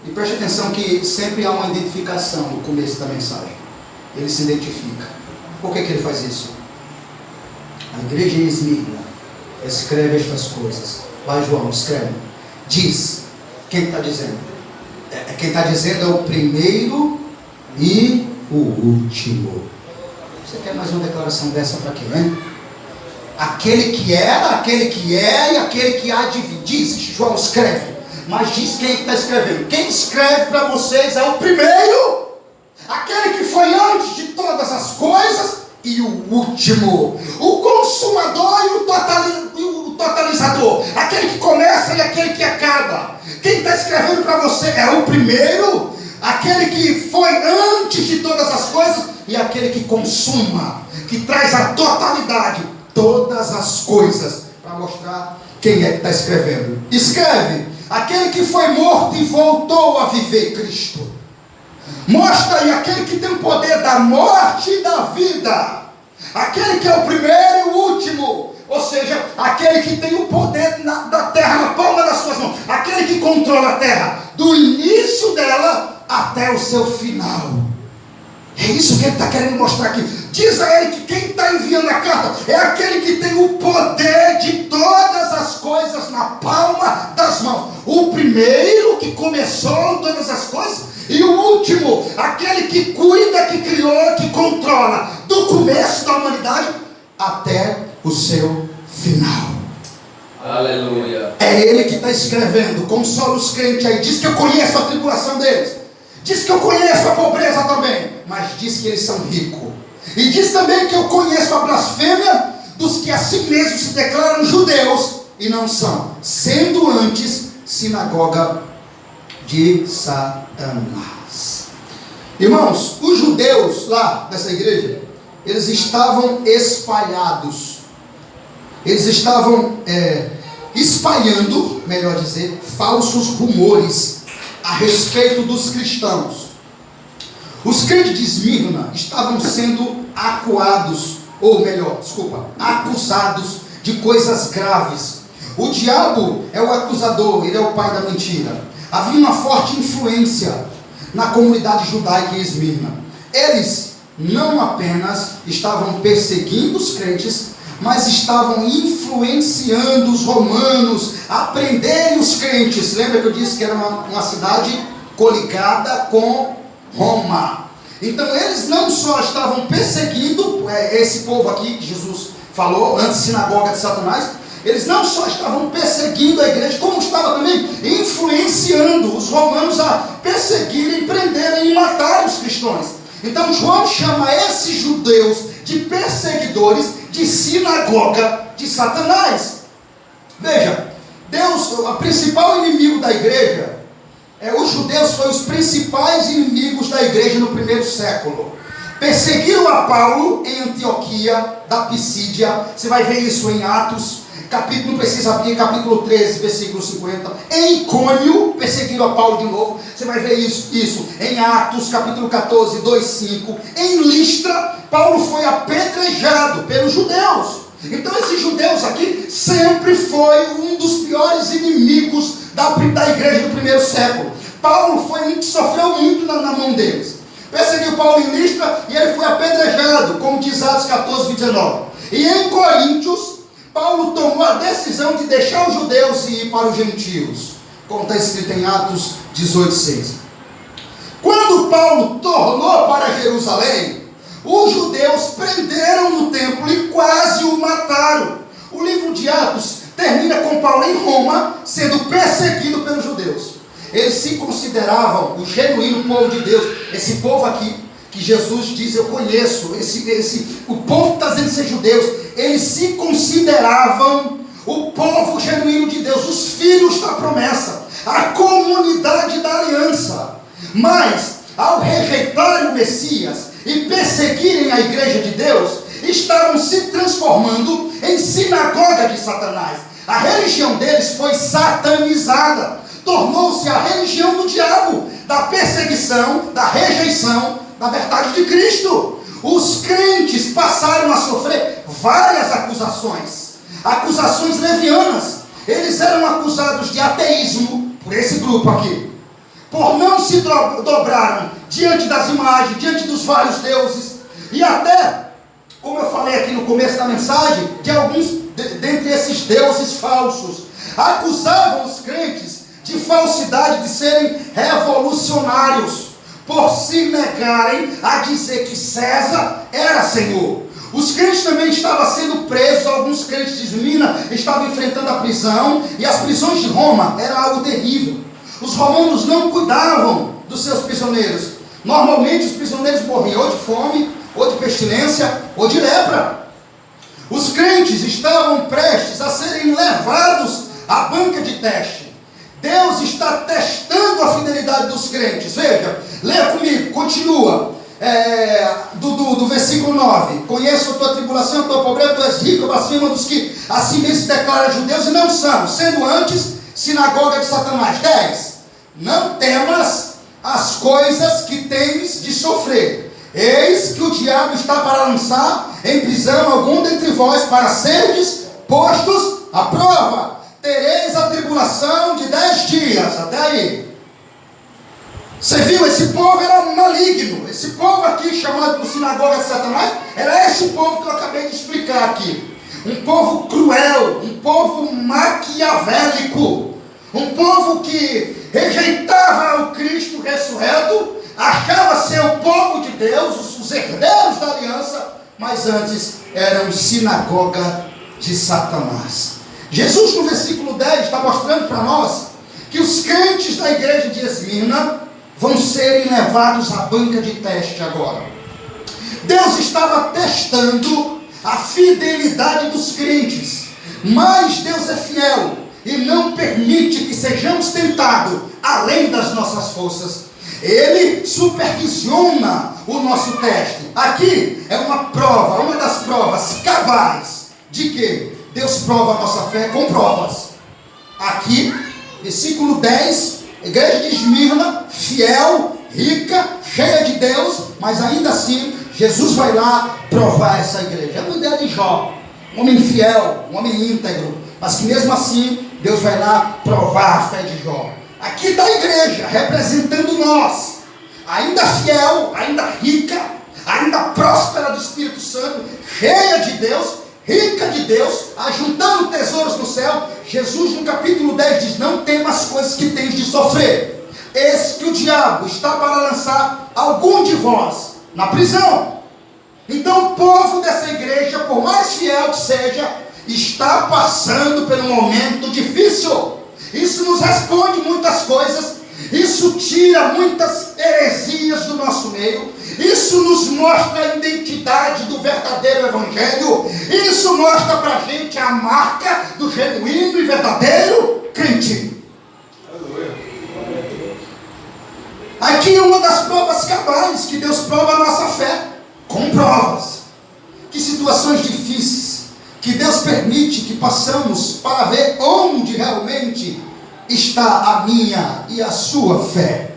e preste atenção que sempre há uma identificação no começo da mensagem, ele se identifica. Por que ele faz isso? A igreja em Esmirna escreve estas coisas. Vai, João, escreve. Diz. Quem está dizendo? Quem está dizendo é o primeiro e o último. Você quer mais uma declaração dessa para quê, hein? Aquele que era, aquele que é e aquele que há de vir. Diz, João escreve. Mas diz quem está escrevendo. Quem escreve para vocês é o primeiro, aquele que foi antes de todas as coisas, e o último, o consumador e o totalizador, aquele que começa e aquele que acaba. Quem está escrevendo para você é o primeiro, aquele que foi antes de todas as coisas, e aquele que consuma, que traz a totalidade, todas as coisas, para mostrar quem é que está escrevendo. Escreve: aquele que foi morto e voltou a viver, Cristo. Mostra aí aquele que tem o poder da morte e da vida, aquele que é o primeiro e o último, ou seja, aquele que tem o poder da terra na palma das suas mãos, aquele que controla a terra do início dela até o seu final. É isso que ele está querendo mostrar aqui. Diz a ele que quem está enviando a carta é aquele que tem o poder de todas as coisas na palma das mãos. O primeiro que começou todas as coisas, e o último, aquele que cuida, que criou, que controla, do começo da humanidade até o seu final. Aleluia. É ele que está escrevendo. Consola os crentes aí. Diz que eu conheço a tribulação deles. Diz que eu conheço a pobreza também. Mas diz que eles são ricos. E diz também que eu conheço a blasfêmia dos que a si mesmos se declaram judeus e não são, sendo antes sinagoga de Satanás. Irmãos, os judeus lá dessa igreja, eles estavam espalhados. Eles estavam espalhando, melhor dizer, falsos rumores a respeito dos cristãos. Os crentes de Esmirna estavam sendo acusados de coisas graves. O diabo é o acusador, ele é o pai da mentira. Havia uma forte influência na comunidade judaica em Esmirna. Eles não apenas estavam perseguindo os crentes, mas estavam influenciando os romanos a prenderem os crentes. Lembra que eu disse que era uma cidade coligada com Roma? Então eles não só estavam perseguindo esse povo aqui que Jesus falou, antes sinagoga de Satanás. Eles não só estavam perseguindo a igreja, como estava também influenciando os romanos a perseguirem, prenderem e matarem os cristãos. Então João chama esses judeus de perseguidores de sinagoga de Satanás. Veja, Deus, o principal inimigo da igreja, os judeus foram os principais inimigos da igreja no primeiro século. Perseguiram a Paulo em Antioquia da Pisídia. Você vai ver isso em Atos, não precisa abrir, capítulo 13, versículo 50. Em Icônio, perseguiram a Paulo de novo. Você vai ver isso em Atos, capítulo 14, 2, 5. Em Listra, Paulo foi apedrejado pelos judeus. Então esses judeus aqui sempre foi um dos piores inimigos da igreja do primeiro século. Paulo foi um que sofreu muito na mão deles. Perseguiu Paulo em Listra e ele foi apedrejado, como diz Atos 14, 19. E em Coríntios, Paulo tomou a decisão de deixar os judeus e ir para os gentios, como está escrito em Atos 18, 6. Quando Paulo tornou para Jerusalém, os judeus prenderam no templo e quase o mataram. O livro de Atos termina com Paulo em Roma, sendo perseguido pelos judeus. Eles se consideravam o genuíno povo de Deus. Esse povo aqui que Jesus diz, eu conheço, o povo que está dizendo ser judeus, eles se consideravam o povo genuíno de Deus, os filhos da promessa, a comunidade da aliança. Mas, ao rejeitarem o Messias e perseguirem a igreja de Deus, estavam se transformando em sinagoga de Satanás. A religião deles foi satanizada, tornou-se a religião do diabo, da perseguição, da rejeição da verdade de Cristo. Os crentes passaram a sofrer várias acusações levianas. Eles eram acusados de ateísmo, por esse grupo aqui, por não se dobraram diante das imagens, diante dos vários deuses, e até, como eu falei aqui no começo da mensagem, de alguns dentre esses deuses falsos. Acusavam os crentes de falsidade, de serem revolucionários, por se negarem a dizer que César era Senhor. Os crentes também estavam sendo presos, alguns crentes de Esmirna estavam enfrentando a prisão, e as prisões de Roma eram algo terrível. Os romanos não cuidavam dos seus prisioneiros. Normalmente os prisioneiros morriam ou de fome, ou de pestilência, ou de lepra. Os crentes estavam prestes a serem levados à banca de teste. Deus está testando a fidelidade dos crentes. Veja, leia comigo, continua. Do versículo 9: conheço a tua tribulação, a tua pobreza, tu és rico, acima dos que assim mesmo se declaram judeus e não são, sendo antes sinagoga de Satanás. 10: não temas as coisas que tens de sofrer. Eis que o diabo está para lançar em prisão algum dentre vós, para serdes postos à prova. Tereis a tribulação de 10 dias. Até aí. Você viu? Esse povo era maligno. Esse povo aqui, chamado por sinagoga de Satanás, era esse povo que eu acabei de explicar aqui. Um povo cruel, um povo maquiavélico, um povo que rejeitava o Cristo ressurreto, achava ser o povo de Deus, os herdeiros da aliança, mas antes eram sinagoga de Satanás. Jesus, no versículo 10, está mostrando para nós que os crentes da igreja de Esmirna vão serem levados à banca de teste agora. Deus estava testando a fidelidade dos crentes, mas Deus é fiel e não permite que sejamos tentados além das nossas forças. Ele supervisiona o nosso teste. Aqui é uma prova, uma das provas cabais de que Deus prova a nossa fé com provas. Aqui, versículo 10, igreja de Esmirna, fiel, rica, cheia de Deus, mas ainda assim, Jesus vai lá provar essa igreja. É uma ideia de Jó, um homem fiel, um homem íntegro, mas que mesmo assim, Deus vai lá provar a fé de Jó. Aqui está a igreja, representando nós, ainda fiel, ainda rica, ainda próspera do Espírito Santo, cheia de Deus, rica de Deus, ajuntando tesouros no céu. Jesus no capítulo 10 diz: não temas as coisas que tens de sofrer. Eis que o diabo está para lançar algum de vós na prisão. Então o povo dessa igreja, por mais fiel que seja, está passando por um momento difícil. Isso nos responde muitas coisas, isso tira muitas heresias do nosso meio, isso nos mostra a identidade do verdadeiro evangelho, isso mostra para a gente a marca do genuíno e verdadeiro crente. Aqui é uma das provas cabais que Deus prova a nossa fé, com provas. Que situações difíceis que Deus permite que passamos para ver onde realmente está a minha e a sua fé.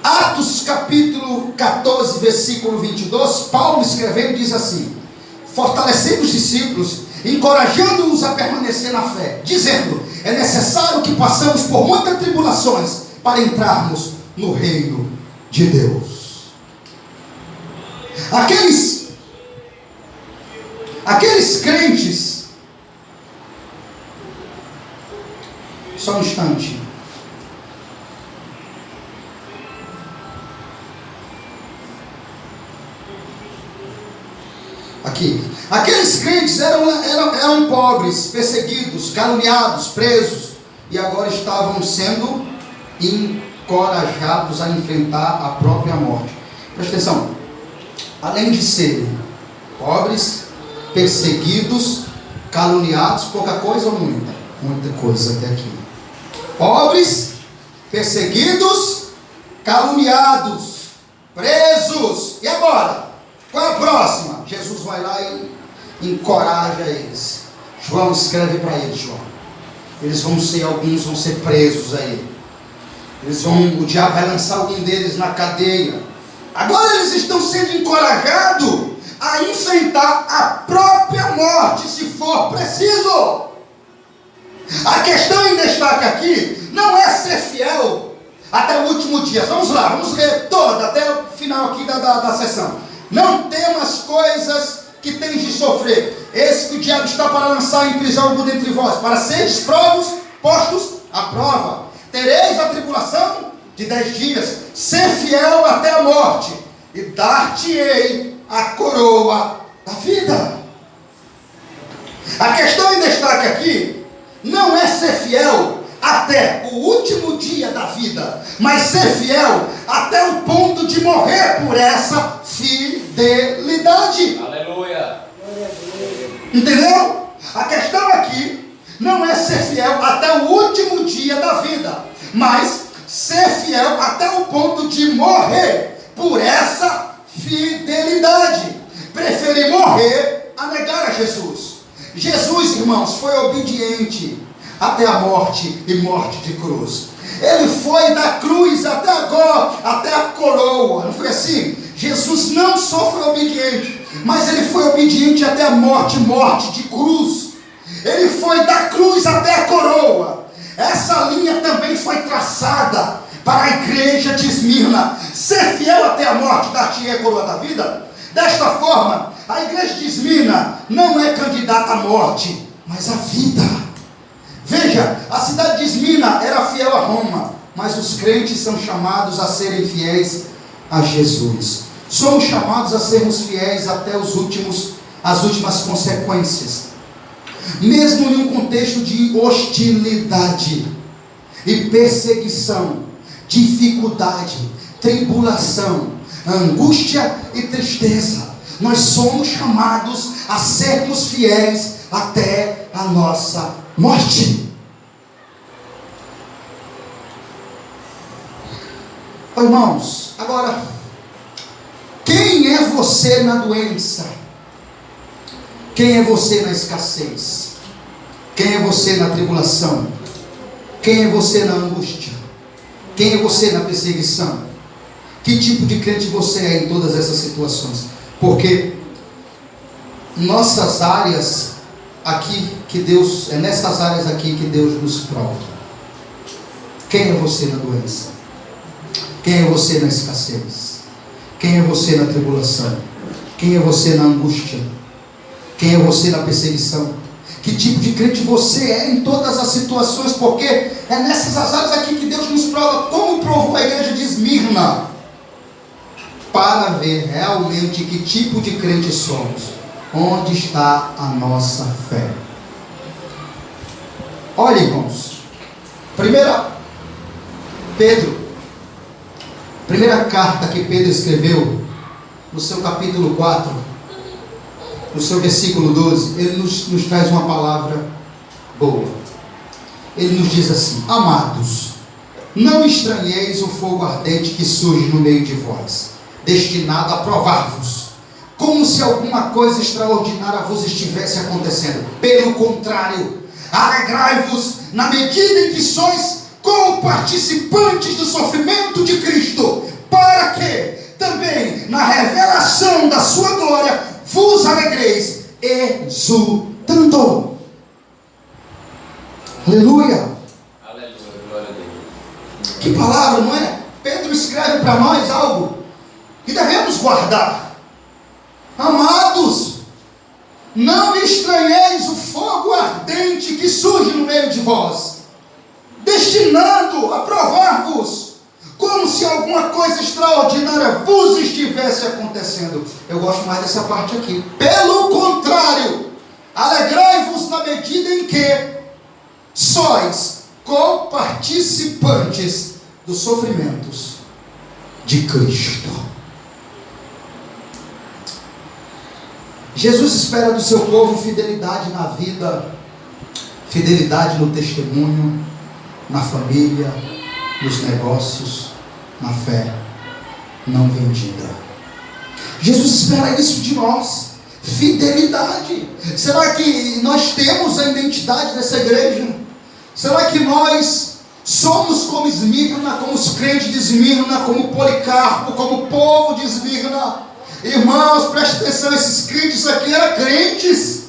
Atos capítulo 14, versículo 22, Paulo escrevendo diz assim: fortalecendo os discípulos, encorajando-os a permanecer na fé, dizendo: é necessário que passamos por muitas tribulações para entrarmos no reino de Deus. Aqueles crentes, só um instante. Aqui. Aqueles crentes eram pobres, perseguidos, caluniados, presos, e agora estavam sendo encorajados a enfrentar a própria morte. Presta atenção. Além de serem pobres, perseguidos, caluniados, pouca coisa ou muita? Muita coisa até aqui. Pobres, perseguidos, caluniados, presos. E agora? Qual é a próxima? Jesus vai lá e encoraja eles. João escreve para eles, João. Alguns vão ser presos aí. O diabo vai lançar algum deles na cadeia. Agora eles estão sendo encorajados a enfrentar a própria morte, se for preciso. A questão em destaque aqui não é ser fiel até o último dia. Vamos lá, vamos ler toda, até o final aqui da sessão. Não temas coisas que tens de sofrer. Esse que o diabo está para lançar em prisão algum dentre vós, para seres postos à prova. Tereis a tribulação de 10 dias. Ser fiel até a morte, e dar-te-ei a coroa da vida. A questão em destaque aqui não é ser fiel até o último dia da vida, mas ser fiel até o ponto de morrer por essa fidelidade. Aleluia. Entendeu? A questão aqui não é ser fiel até o último dia da vida, mas ser fiel até o ponto de morrer por essa fidelidade. Preferir morrer a negar a Jesus. Jesus, irmãos, foi obediente até a morte e morte de cruz. Ele foi da cruz até a coroa. Não foi assim? Jesus não só foi obediente, mas ele foi obediente até a morte de cruz. Ele foi da cruz até a coroa. Essa linha também foi traçada para a igreja de Esmirna. Ser fiel até a morte, dar-te-ei a coroa da vida. Desta forma, a igreja de Esmirna não é candidata à morte, mas à vida. Veja, a cidade de Esmirna era fiel a Roma, mas os crentes são chamados a serem fiéis a Jesus. Somos chamados a sermos fiéis até as últimas consequências. Mesmo em um contexto de hostilidade e perseguição, dificuldade, tribulação, angústia e tristeza, nós somos chamados a sermos fiéis até a nossa morte. Irmãos, agora, quem é você na doença? Quem é você na escassez? Quem é você na tribulação? Quem é você na angústia? Quem é você na perseguição? Que tipo de crente você é em todas essas situações? Porque nossas áreas aqui que Deus, é nessas áreas aqui que Deus nos prova. Quem é você na doença? Quem é você na escassez? Quem é você na tribulação? Quem é você na angústia? Quem é você na perseguição? Que tipo de crente você é em todas as situações? Porque é nessas áreas aqui que Deus nos prova, como provou a igreja de Esmirna, para ver realmente que tipo de crente somos. Onde está a nossa fé? Olha, irmãos, primeira carta que Pedro escreveu, no seu capítulo 4, no seu versículo 12, ele nos traz uma palavra boa. Ele nos diz assim: amados, não estranheis o fogo ardente que surge no meio de vós, destinado a provar-vos, como se alguma coisa extraordinária vos estivesse acontecendo. Pelo contrário, alegrai-vos na medida em que sois co-participantes do sofrimento de Cristo, para que também na revelação da sua glória vos alegreis exultando. Aleluia. Aleluia, glória a Deus. Que palavra, não é? Pedro escreve para nós algo que devemos guardar. Amados, não estranheis o fogo ardente que surge no meio de vós, destinando a provar-vos, como se alguma coisa extraordinária vos estivesse acontecendo. Eu gosto mais dessa parte aqui. Pelo contrário, alegrai-vos na medida em que sois co-participantes dos sofrimentos de Cristo. Jesus espera do seu povo fidelidade na vida, fidelidade no testemunho, na família, nos negócios, na fé não vendida. Jesus espera isso de nós, fidelidade. Será que nós temos a identidade dessa igreja? Será que nós somos como Esmirna, como os crentes de Esmirna, como Policarpo, como o povo de Esmirna? Irmãos, preste atenção, esses crentes aqui eram crentes,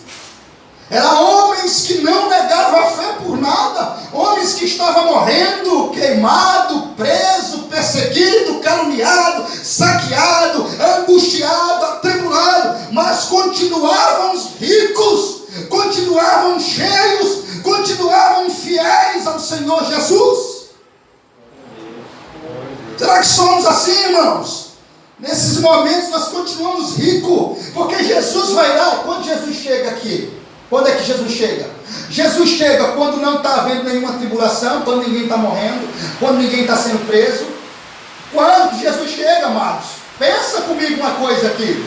eram homens que não negavam a fé por nada, homens que estavam morrendo, queimado, preso, perseguido, caluniado, saqueado, angustiado, atribulado, mas continuavam ricos, continuavam cheios, continuavam fiéis ao Senhor Jesus. Será que somos assim, irmãos? Nesses momentos nós continuamos ricos, porque Jesus vai lá. Quando Jesus chega aqui, quando é que Jesus chega? Jesus chega quando não está havendo nenhuma tribulação, quando ninguém está morrendo, quando ninguém está sendo preso. Quando Jesus chega, amados? Pensa comigo uma coisa aqui.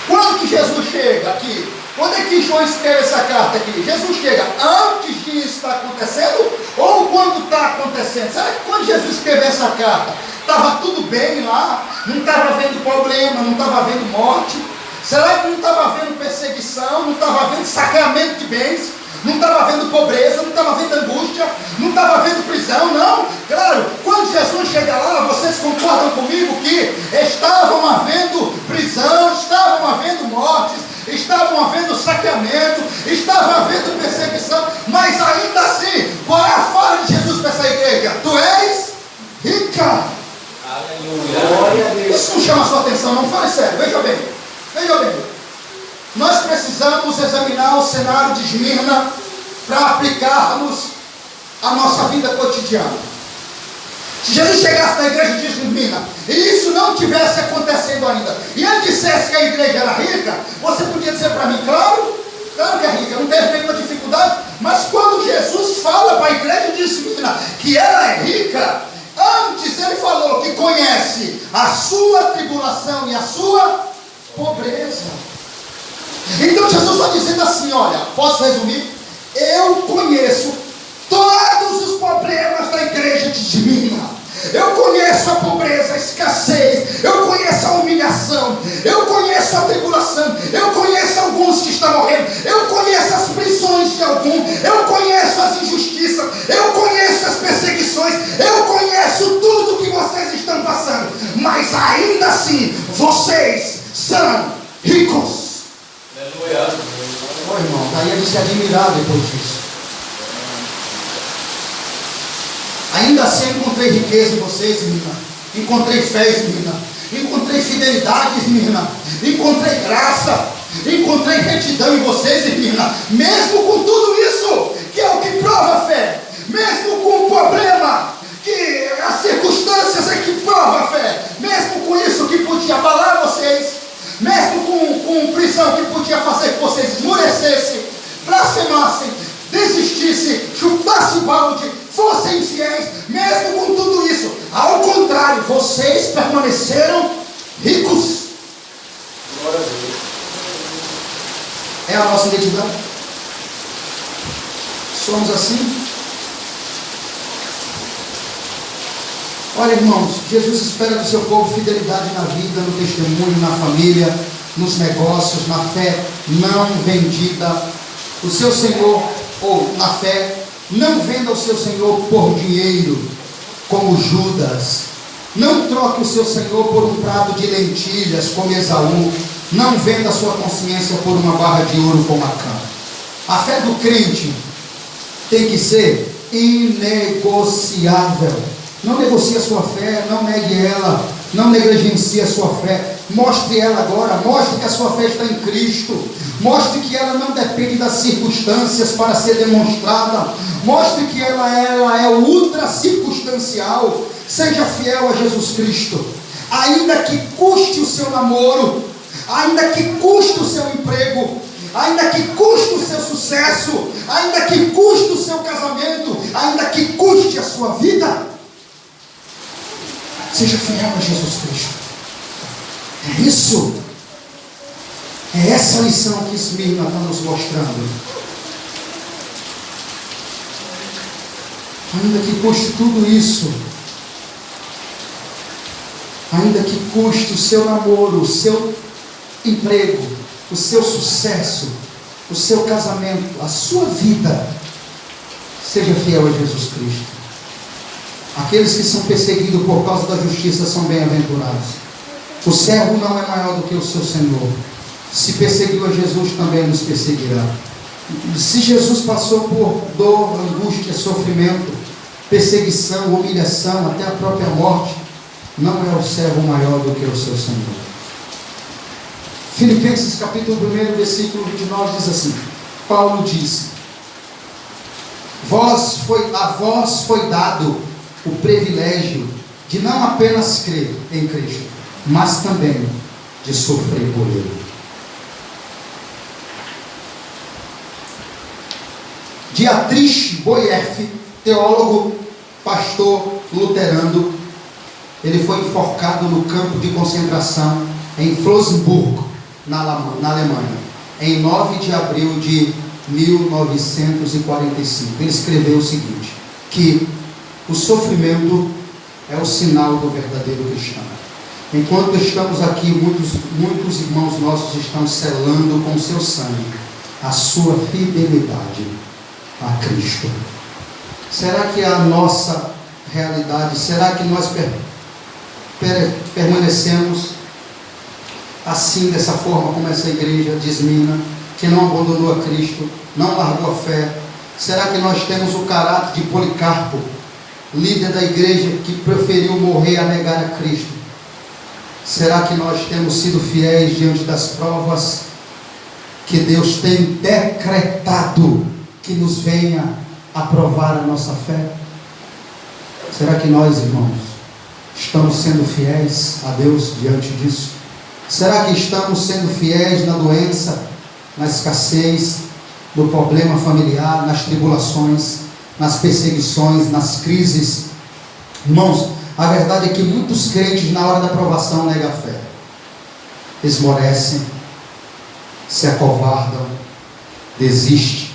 Quando que Jesus chega aqui? Quando é que João escreve essa carta aqui? Jesus chega antes de isso estar acontecendo ou quando está acontecendo? Será que quando Jesus escreveu essa carta, estava tudo bem lá? Não estava havendo problema, não estava havendo morte? Será que não estava havendo perseguição, não estava havendo saqueamento de bens, não estava havendo pobreza, não estava havendo angústia, não estava havendo prisão? Não, claro, quando Jesus chega lá, vocês concordam comigo que estavam havendo prisão, estavam havendo mortes, estavam havendo saqueamento, estava havendo perseguição, mas ainda assim, qual é a fala de Jesus para essa igreja? Tu és rica. Aleluia. Isso não chama a sua atenção, não? Fale sério, veja bem. Veja bem, nós precisamos examinar o cenário de Esmirna para aplicarmos a nossa vida cotidiana. Se Jesus chegasse na igreja de Esmirna e isso não tivesse acontecendo ainda, e ele dissesse que a igreja era rica, você podia dizer para mim, claro que é rica, não teve nenhuma dificuldade, mas quando Jesus fala para a igreja de Esmirna que ela é rica, antes ele falou que conhece a sua tribulação e a sua pobreza. Então Jesus está dizendo assim, olha, posso resumir? Eu conheço todos os problemas da igreja de Esmirna. Eu conheço a pobreza, a escassez, eu conheço a humilhação, eu conheço a tribulação, eu conheço alguns que estão morrendo, eu conheço as prisões de alguns, eu conheço as injustiças, eu conheço as perseguições, eu conheço tudo que vocês estão passando, mas ainda assim, vocês são ricos. Aleluia. Ô irmão, daí é de se admirar depois disso. Ainda assim encontrei riqueza em vocês, Esmirna. Encontrei fé, Esmirna. Encontrei fidelidade, Esmirna. Encontrei graça. Encontrei retidão em vocês, Esmirna. Mesmo com tudo isso, que é o que prova a fé. Mesmo com o problema, que as circunstâncias é que prova a fé. Mesmo com isso que podia abalar vocês. Mesmo com prisão que podia fazer que vocês esmurecessem, blasfemassem, desistissem, chutassem balde, fossem infiéis, mesmo com tudo isso, ao contrário, vocês permaneceram ricos. Glória a Deus. É a nossa identidade? Somos assim? Olha, irmãos, Jesus espera do seu povo fidelidade na vida, no testemunho, na família, nos negócios, na fé não vendida. O seu Senhor, ou na fé, não venda o seu Senhor por dinheiro, como Judas. Não troque o seu Senhor por um prato de lentilhas, como Esaú. Não venda a sua consciência por uma barra de ouro, como Acã. A fé do crente tem que ser inegociável. Não negocie a sua fé, não negue ela, não negligencie a sua fé. Mostre ela agora, mostre que a sua fé está em Cristo. Mostre que ela não depende das circunstâncias para ser demonstrada. Mostre que ela é ultra circunstancial. Seja fiel a Jesus Cristo. Ainda que custe o seu namoro, ainda que custe o seu emprego, ainda que custe o seu sucesso, ainda que custe o seu casamento, ainda que custe a sua vida, seja fiel a Jesus Cristo. É isso. É essa lição que Esmirna está nos mostrando. Ainda que custe tudo isso, ainda que custe o seu namoro, o seu emprego, o seu sucesso, o seu casamento, a sua vida, seja fiel a Jesus Cristo. Aqueles que são perseguidos por causa da justiça são bem-aventurados. O servo não é maior do que o seu Senhor. Se perseguiu a Jesus, também nos perseguirá. Se Jesus passou por dor, angústia, sofrimento, perseguição, humilhação, até a própria morte, não é o servo maior do que o seu Senhor. Filipenses capítulo 1, versículo 29 diz assim: Paulo disse: a vós foi dado o privilégio de não apenas crer em Cristo, mas também de sofrer por Ele. Dietrich Bonhoeffer, teólogo, pastor luterano, ele foi enforcado no campo de concentração em Flossenburg, na Alemanha, em 9 de abril de 1945. Ele escreveu o seguinte: que o sofrimento é o sinal do verdadeiro cristão. Enquanto estamos aqui, muitos irmãos nossos estão selando com seu sangue a sua fidelidade a Cristo. Será que é a nossa realidade? Será que nós permanecemos assim, dessa forma como essa igreja de Esmirna, que não abandonou a Cristo, não largou a fé? Será que nós temos o caráter de Policarpo, líder da igreja, que preferiu morrer a negar a Cristo? Será que nós temos sido fiéis diante das provas que Deus tem decretado que nos venha a provar a nossa fé? Será que nós, irmãos, estamos sendo fiéis a Deus diante disso? Será que estamos sendo fiéis na doença, na escassez, no problema familiar, nas tribulações, nas perseguições, nas crises? Irmãos, a verdade é que muitos crentes, na hora da provação, negam a fé, esmorecem, se acovardam, desistem,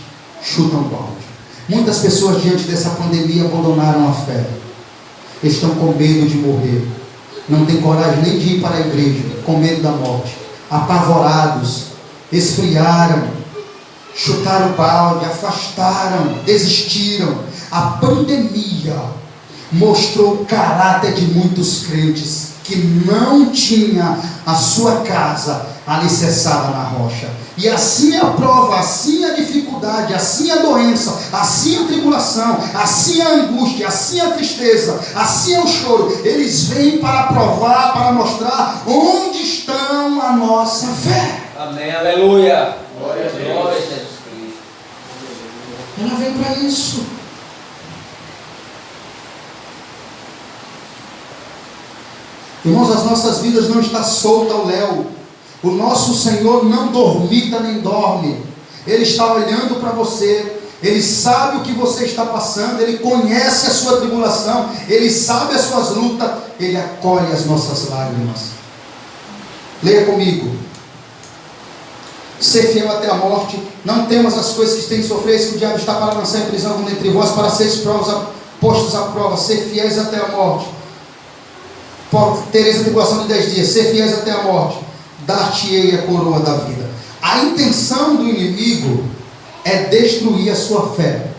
chutam balde. Muitas pessoas, diante dessa pandemia, abandonaram a fé, estão com medo de morrer, não têm coragem nem de ir para a igreja, com medo da morte, apavorados, esfriaram, chutaram balde, afastaram, desistiram. A pandemia mostrou o caráter de muitos crentes que não tinha a sua casa alicerçada na rocha. E assim a prova, assim a dificuldade, assim a doença, assim a tribulação, assim a angústia, assim a tristeza, assim o choro, eles vêm para provar, para mostrar onde estão a nossa fé. Amém, aleluia. Glória a Deus. Glória a Jesus Cristo. Ela vem para isso. Irmãos, as nossas vidas não estão soltas ao léu. O nosso Senhor não dormita nem dorme. Ele está olhando para você. Ele sabe o que você está passando. Ele conhece a sua tribulação. Ele sabe as suas lutas. Ele acolhe as nossas lágrimas. Leia comigo. Ser fiel até a morte. Não temas as coisas que tem de sofrer, que o diabo está para lançar em prisão entre vós, para seres postos à prova. Ser fiéis até a morte. Tereis a tribulação de 10 dias. Ser fiéis até a morte. Dar-te-ei a coroa da vida. A intenção do inimigo é destruir a sua fé,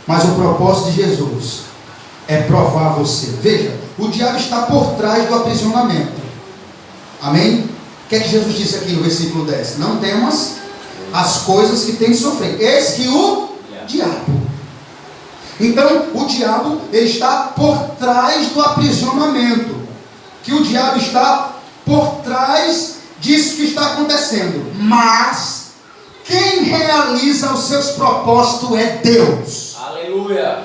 mas o propósito de Jesus é provar você. Veja, o diabo está por trás do aprisionamento. Amém? O que é que Jesus disse aqui no versículo 10? Não temas as coisas que tem de sofrer. Eis que o diabo. Então, o diabo, ele está por trás do aprisionamento. Que o diabo está por trás disso que está acontecendo. Mas quem realiza os seus propósitos é Deus. Aleluia.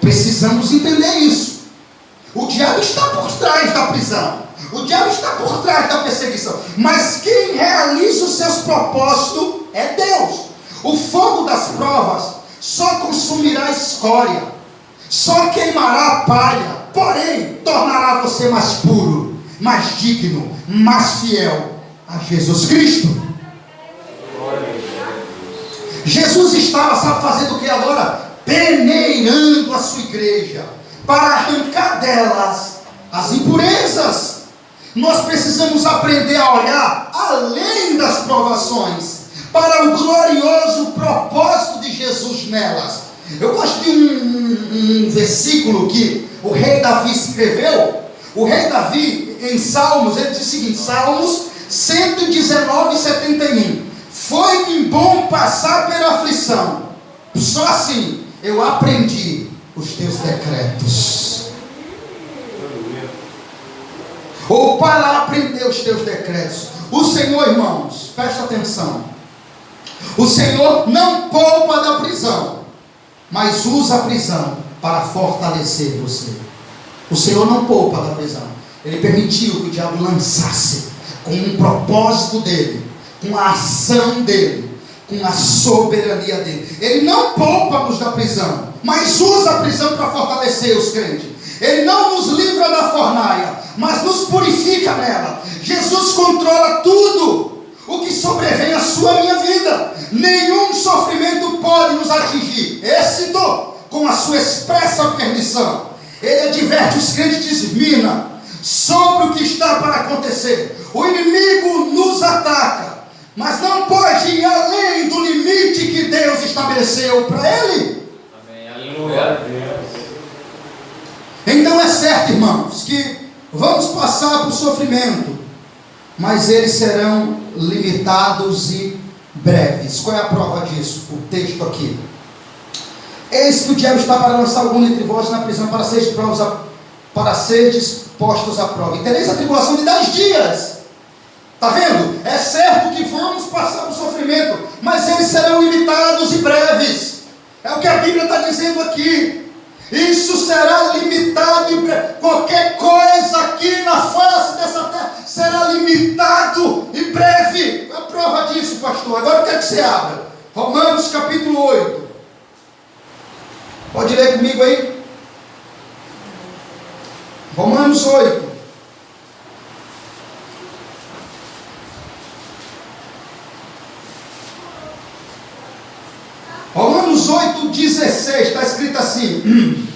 Precisamos entender isso. O diabo está por trás da prisão. O diabo está por trás da perseguição. Mas quem realiza os seus propósitos é Deus. O fogo das provas só consumirá a escória, só queimará a palha, porém tornará você mais puro, mais digno, mais fiel a Jesus Cristo. Jesus estava, sabe, fazendo o que agora? Peneirando a sua igreja, para arrancar delas as impurezas. Nós precisamos aprender a olhar além das provações, para o glorioso propósito de Jesus nelas. Eu gosto de um versículo que o rei Davi escreveu. O rei Davi, em Salmos, ele diz o seguinte, Salmos 119, 71. Foi-me bom passar pela aflição, só assim eu aprendi os teus decretos. Ou para aprender os teus decretos. O Senhor, irmãos, presta atenção, o Senhor não poupa da prisão, mas usa a prisão para fortalecer você. O Senhor não poupa da prisão. Ele permitiu que o diabo lançasse com um propósito dele, com a ação dele, com a soberania dele. Ele não poupa-nos da prisão, mas usa a prisão para fortalecer os crentes. Ele não nos livra da fornalha, mas nos purifica nela. Jesus controla tudo o que sobrevém à sua minha vida. Nenhum sofrimento pode nos atingir, êxito com a sua expressa permissão. Ele adverte os crentes, diz, mina, sobre o que está para acontecer. O inimigo nos ataca, mas não pode ir além do limite que Deus estabeleceu para ele. Amém. Aleluia. Então é certo, irmãos, que vamos passar por sofrimento, mas eles serão limitados e breves. Qual é a prova disso? O texto aqui. Eis que o diabo está para lançar algum entre vós na prisão, para seres postos à prova. E tereis a tribulação de 10 dias. Está vendo? É certo que vamos passar por sofrimento, mas eles serão limitados e breves. É o que a Bíblia está dizendo aqui. Isso será limitado e breve. Qualquer coisa aqui na face dessa terra será limitado e breve. A prova disso, pastor. Agora eu quero que você abra Romanos capítulo 8. Pode ler comigo aí? Romanos 8. Romanos 8,16 está escrito assim: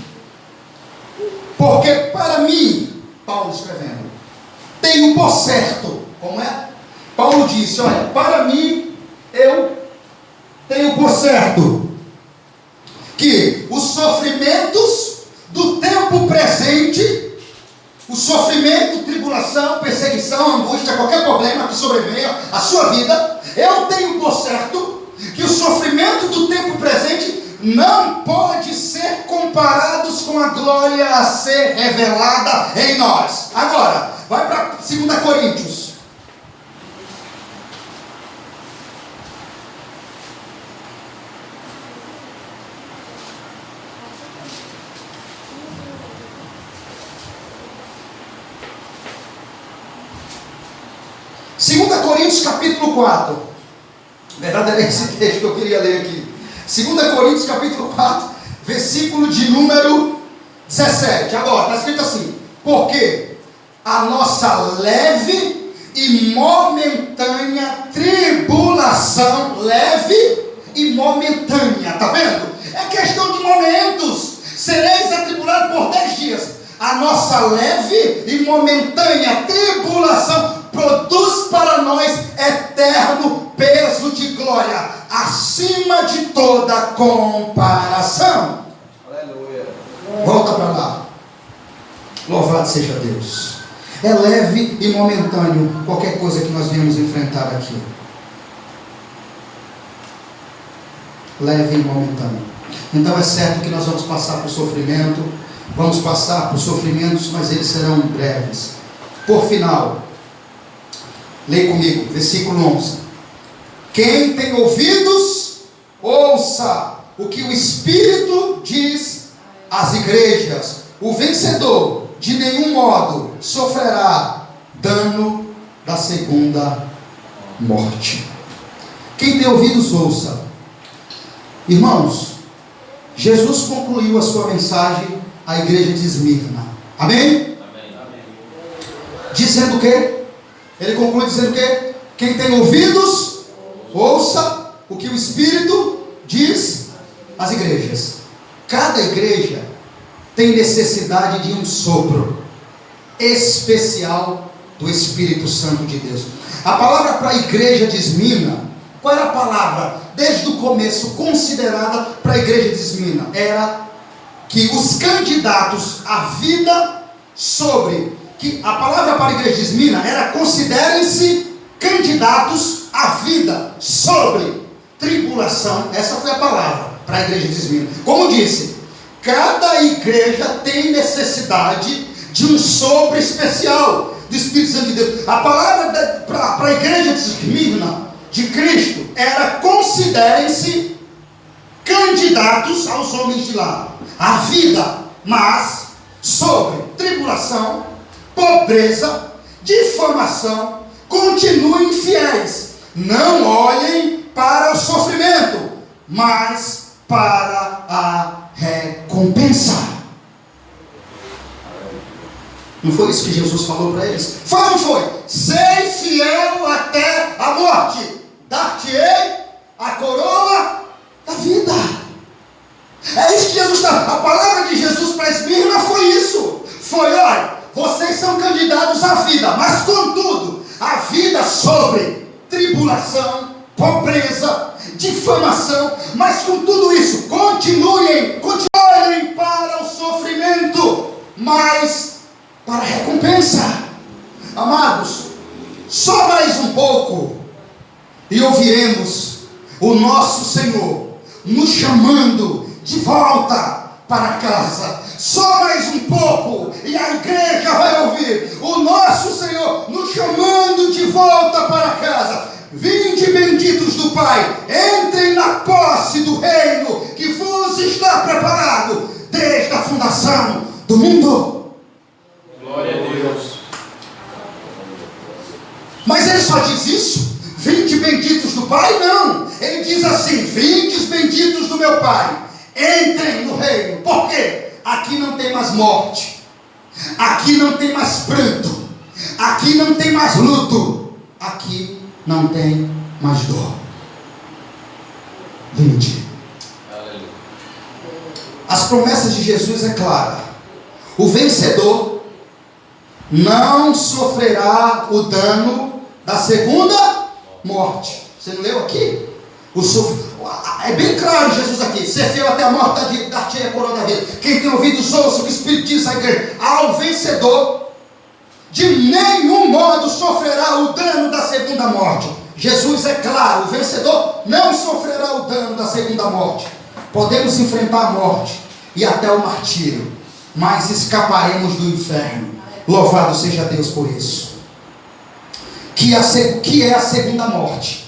porque para mim, Paulo escrevendo, tenho por certo, como é? Paulo disse, olha, para mim, eu tenho por certo, que os sofrimentos do tempo presente, o sofrimento, tribulação, perseguição, angústia, qualquer problema que sobrevenha à sua vida, eu tenho por certo que o sofrimento do tempo presente não pode ser comparados com a glória a ser revelada em nós. Agora, vai para 2 Coríntios. Segunda Coríntios capítulo 4. Verdade, era esse texto que eu queria ler aqui. 2 Coríntios capítulo 4, versículo de número 17. Agora, está escrito assim: porque a nossa leve e momentânea tribulação, leve e momentânea, está vendo? É questão de momentos. Sereis atribulados por 10 dias. A nossa leve e momentânea tribulação produz para nós eterno peso de glória, acima de toda comparação. Aleluia. Volta para lá. Louvado seja Deus. É leve e momentâneo qualquer coisa que nós viemos enfrentar aqui. Leve e momentâneo. Então é certo que nós vamos passar por sofrimento, vamos passar por sofrimentos, mas eles serão breves. Por final, leia comigo, versículo 11. Quem tem ouvidos, ouça o que o Espírito diz às igrejas. O vencedor, de nenhum modo, sofrerá dano da segunda morte. Quem tem ouvidos, ouça. Irmãos, Jesus concluiu a sua mensagem à igreja de Esmirna. Amém? Amém. Dizendo o quê? Ele conclui dizendo o quê? Quem tem ouvidos, ouça o que o Espírito diz às igrejas. Cada igreja tem necessidade de um sopro especial do Espírito Santo de Deus. A palavra para a igreja de Esmina, qual era a palavra desde o começo considerada para a igreja de Esmina? Era que os candidatos à vida que a palavra para a igreja de Esmina era: considerem-se candidatos à vida sobre tribulação. Essa foi a palavra para a igreja de Esmina. Como disse, cada igreja tem necessidade de um sopro especial do Espírito Santo de Deus. A palavra para a igreja de Esmina, de Cristo, era: considerem-se candidatos aos homens de lá à vida, mas sobre tribulação, pobreza, difamação, continuem fiéis, não olhem para o sofrimento, mas para a recompensa. Não foi isso que Jesus falou para eles? Foi ou não foi? Sei fiel até a morte, dar-te-ei a coroa da vida. É isso que Jesus está. A palavra de Jesus para Esmirna foi isso. Foi: olha, vocês são candidatos à vida, mas contudo, a vida sobre tribulação, pobreza, difamação, mas com tudo isso, continuem para o sofrimento, mas para a recompensa. Amados, só mais um pouco e ouviremos o nosso Senhor nos chamando de volta para casa. Só mais um pouco e a igreja vai ouvir o nosso Senhor nos chamando de volta para casa. Vinde, benditos do Pai, entrem na posse do reino que vos está preparado desde a fundação do mundo. Glória a Deus. Mas ele só diz isso? Vinde, benditos do Pai? Não. Ele diz assim: vindes, benditos do meu Pai, entrem no reino. Por quê? Aqui não tem mais morte, aqui não tem mais pranto, aqui não tem mais luto, aqui não tem mais dor. Vinde. As promessas de Jesus é clara: o vencedor não sofrerá o dano da segunda morte. Você não leu aqui? É bem claro Jesus aqui: ser fiel até a morte, dar-te-ei a coroa da vida. Quem tem ouvidos, ouça o que o Espírito diz à igreja. Ao vencedor de nenhum modo sofrerá o dano da segunda morte. Jesus é claro: o vencedor não sofrerá o dano da segunda morte. Podemos enfrentar a morte e até o martírio, mas escaparemos do inferno. Louvado seja Deus por isso. Que é a segunda morte?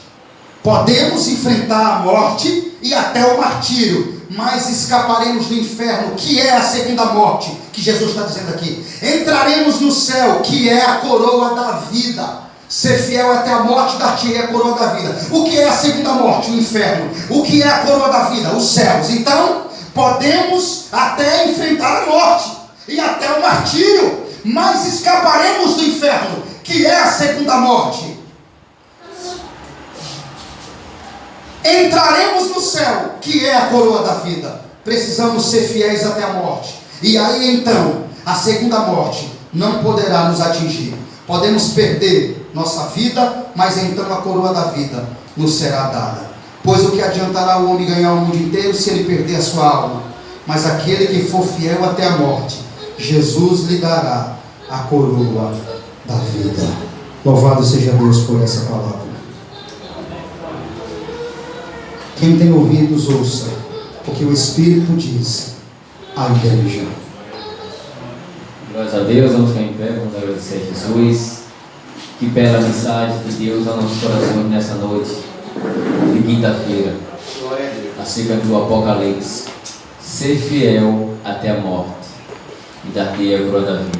Podemos enfrentar a morte e até o martírio, mas escaparemos do inferno, que é a segunda morte, que Jesus está dizendo aqui. Entraremos no céu, que é a coroa da vida. Ser fiel até a morte, dar-te-ei a coroa da vida. O que é a segunda morte? O inferno. O que é a coroa da vida? Os céus. Então, podemos até enfrentar a morte e até o martírio, mas escaparemos do inferno, que é a segunda morte. Entraremos no céu, que é a coroa da vida. Precisamos ser fiéis até a morte. E aí então, a segunda morte não poderá nos atingir. Podemos perder nossa vida, mas então a coroa da vida nos será dada. Pois o que adiantará o homem ganhar o mundo inteiro se ele perder a sua alma? Mas aquele que for fiel até a morte, Jesus lhe dará a coroa da vida. Louvado seja Deus por essa palavra. Quem tem ouvidos, ouça o que o Espírito diz à igreja. Glórias a Deus, vamos ficar em pé, vamos agradecer a Jesus. Que bela mensagem de Deus ao nosso coração nessa noite de quinta-feira, Glória a Deus. acerca do Apocalipse. Ser fiel até a morte e dar-te-ei a coroa da vida.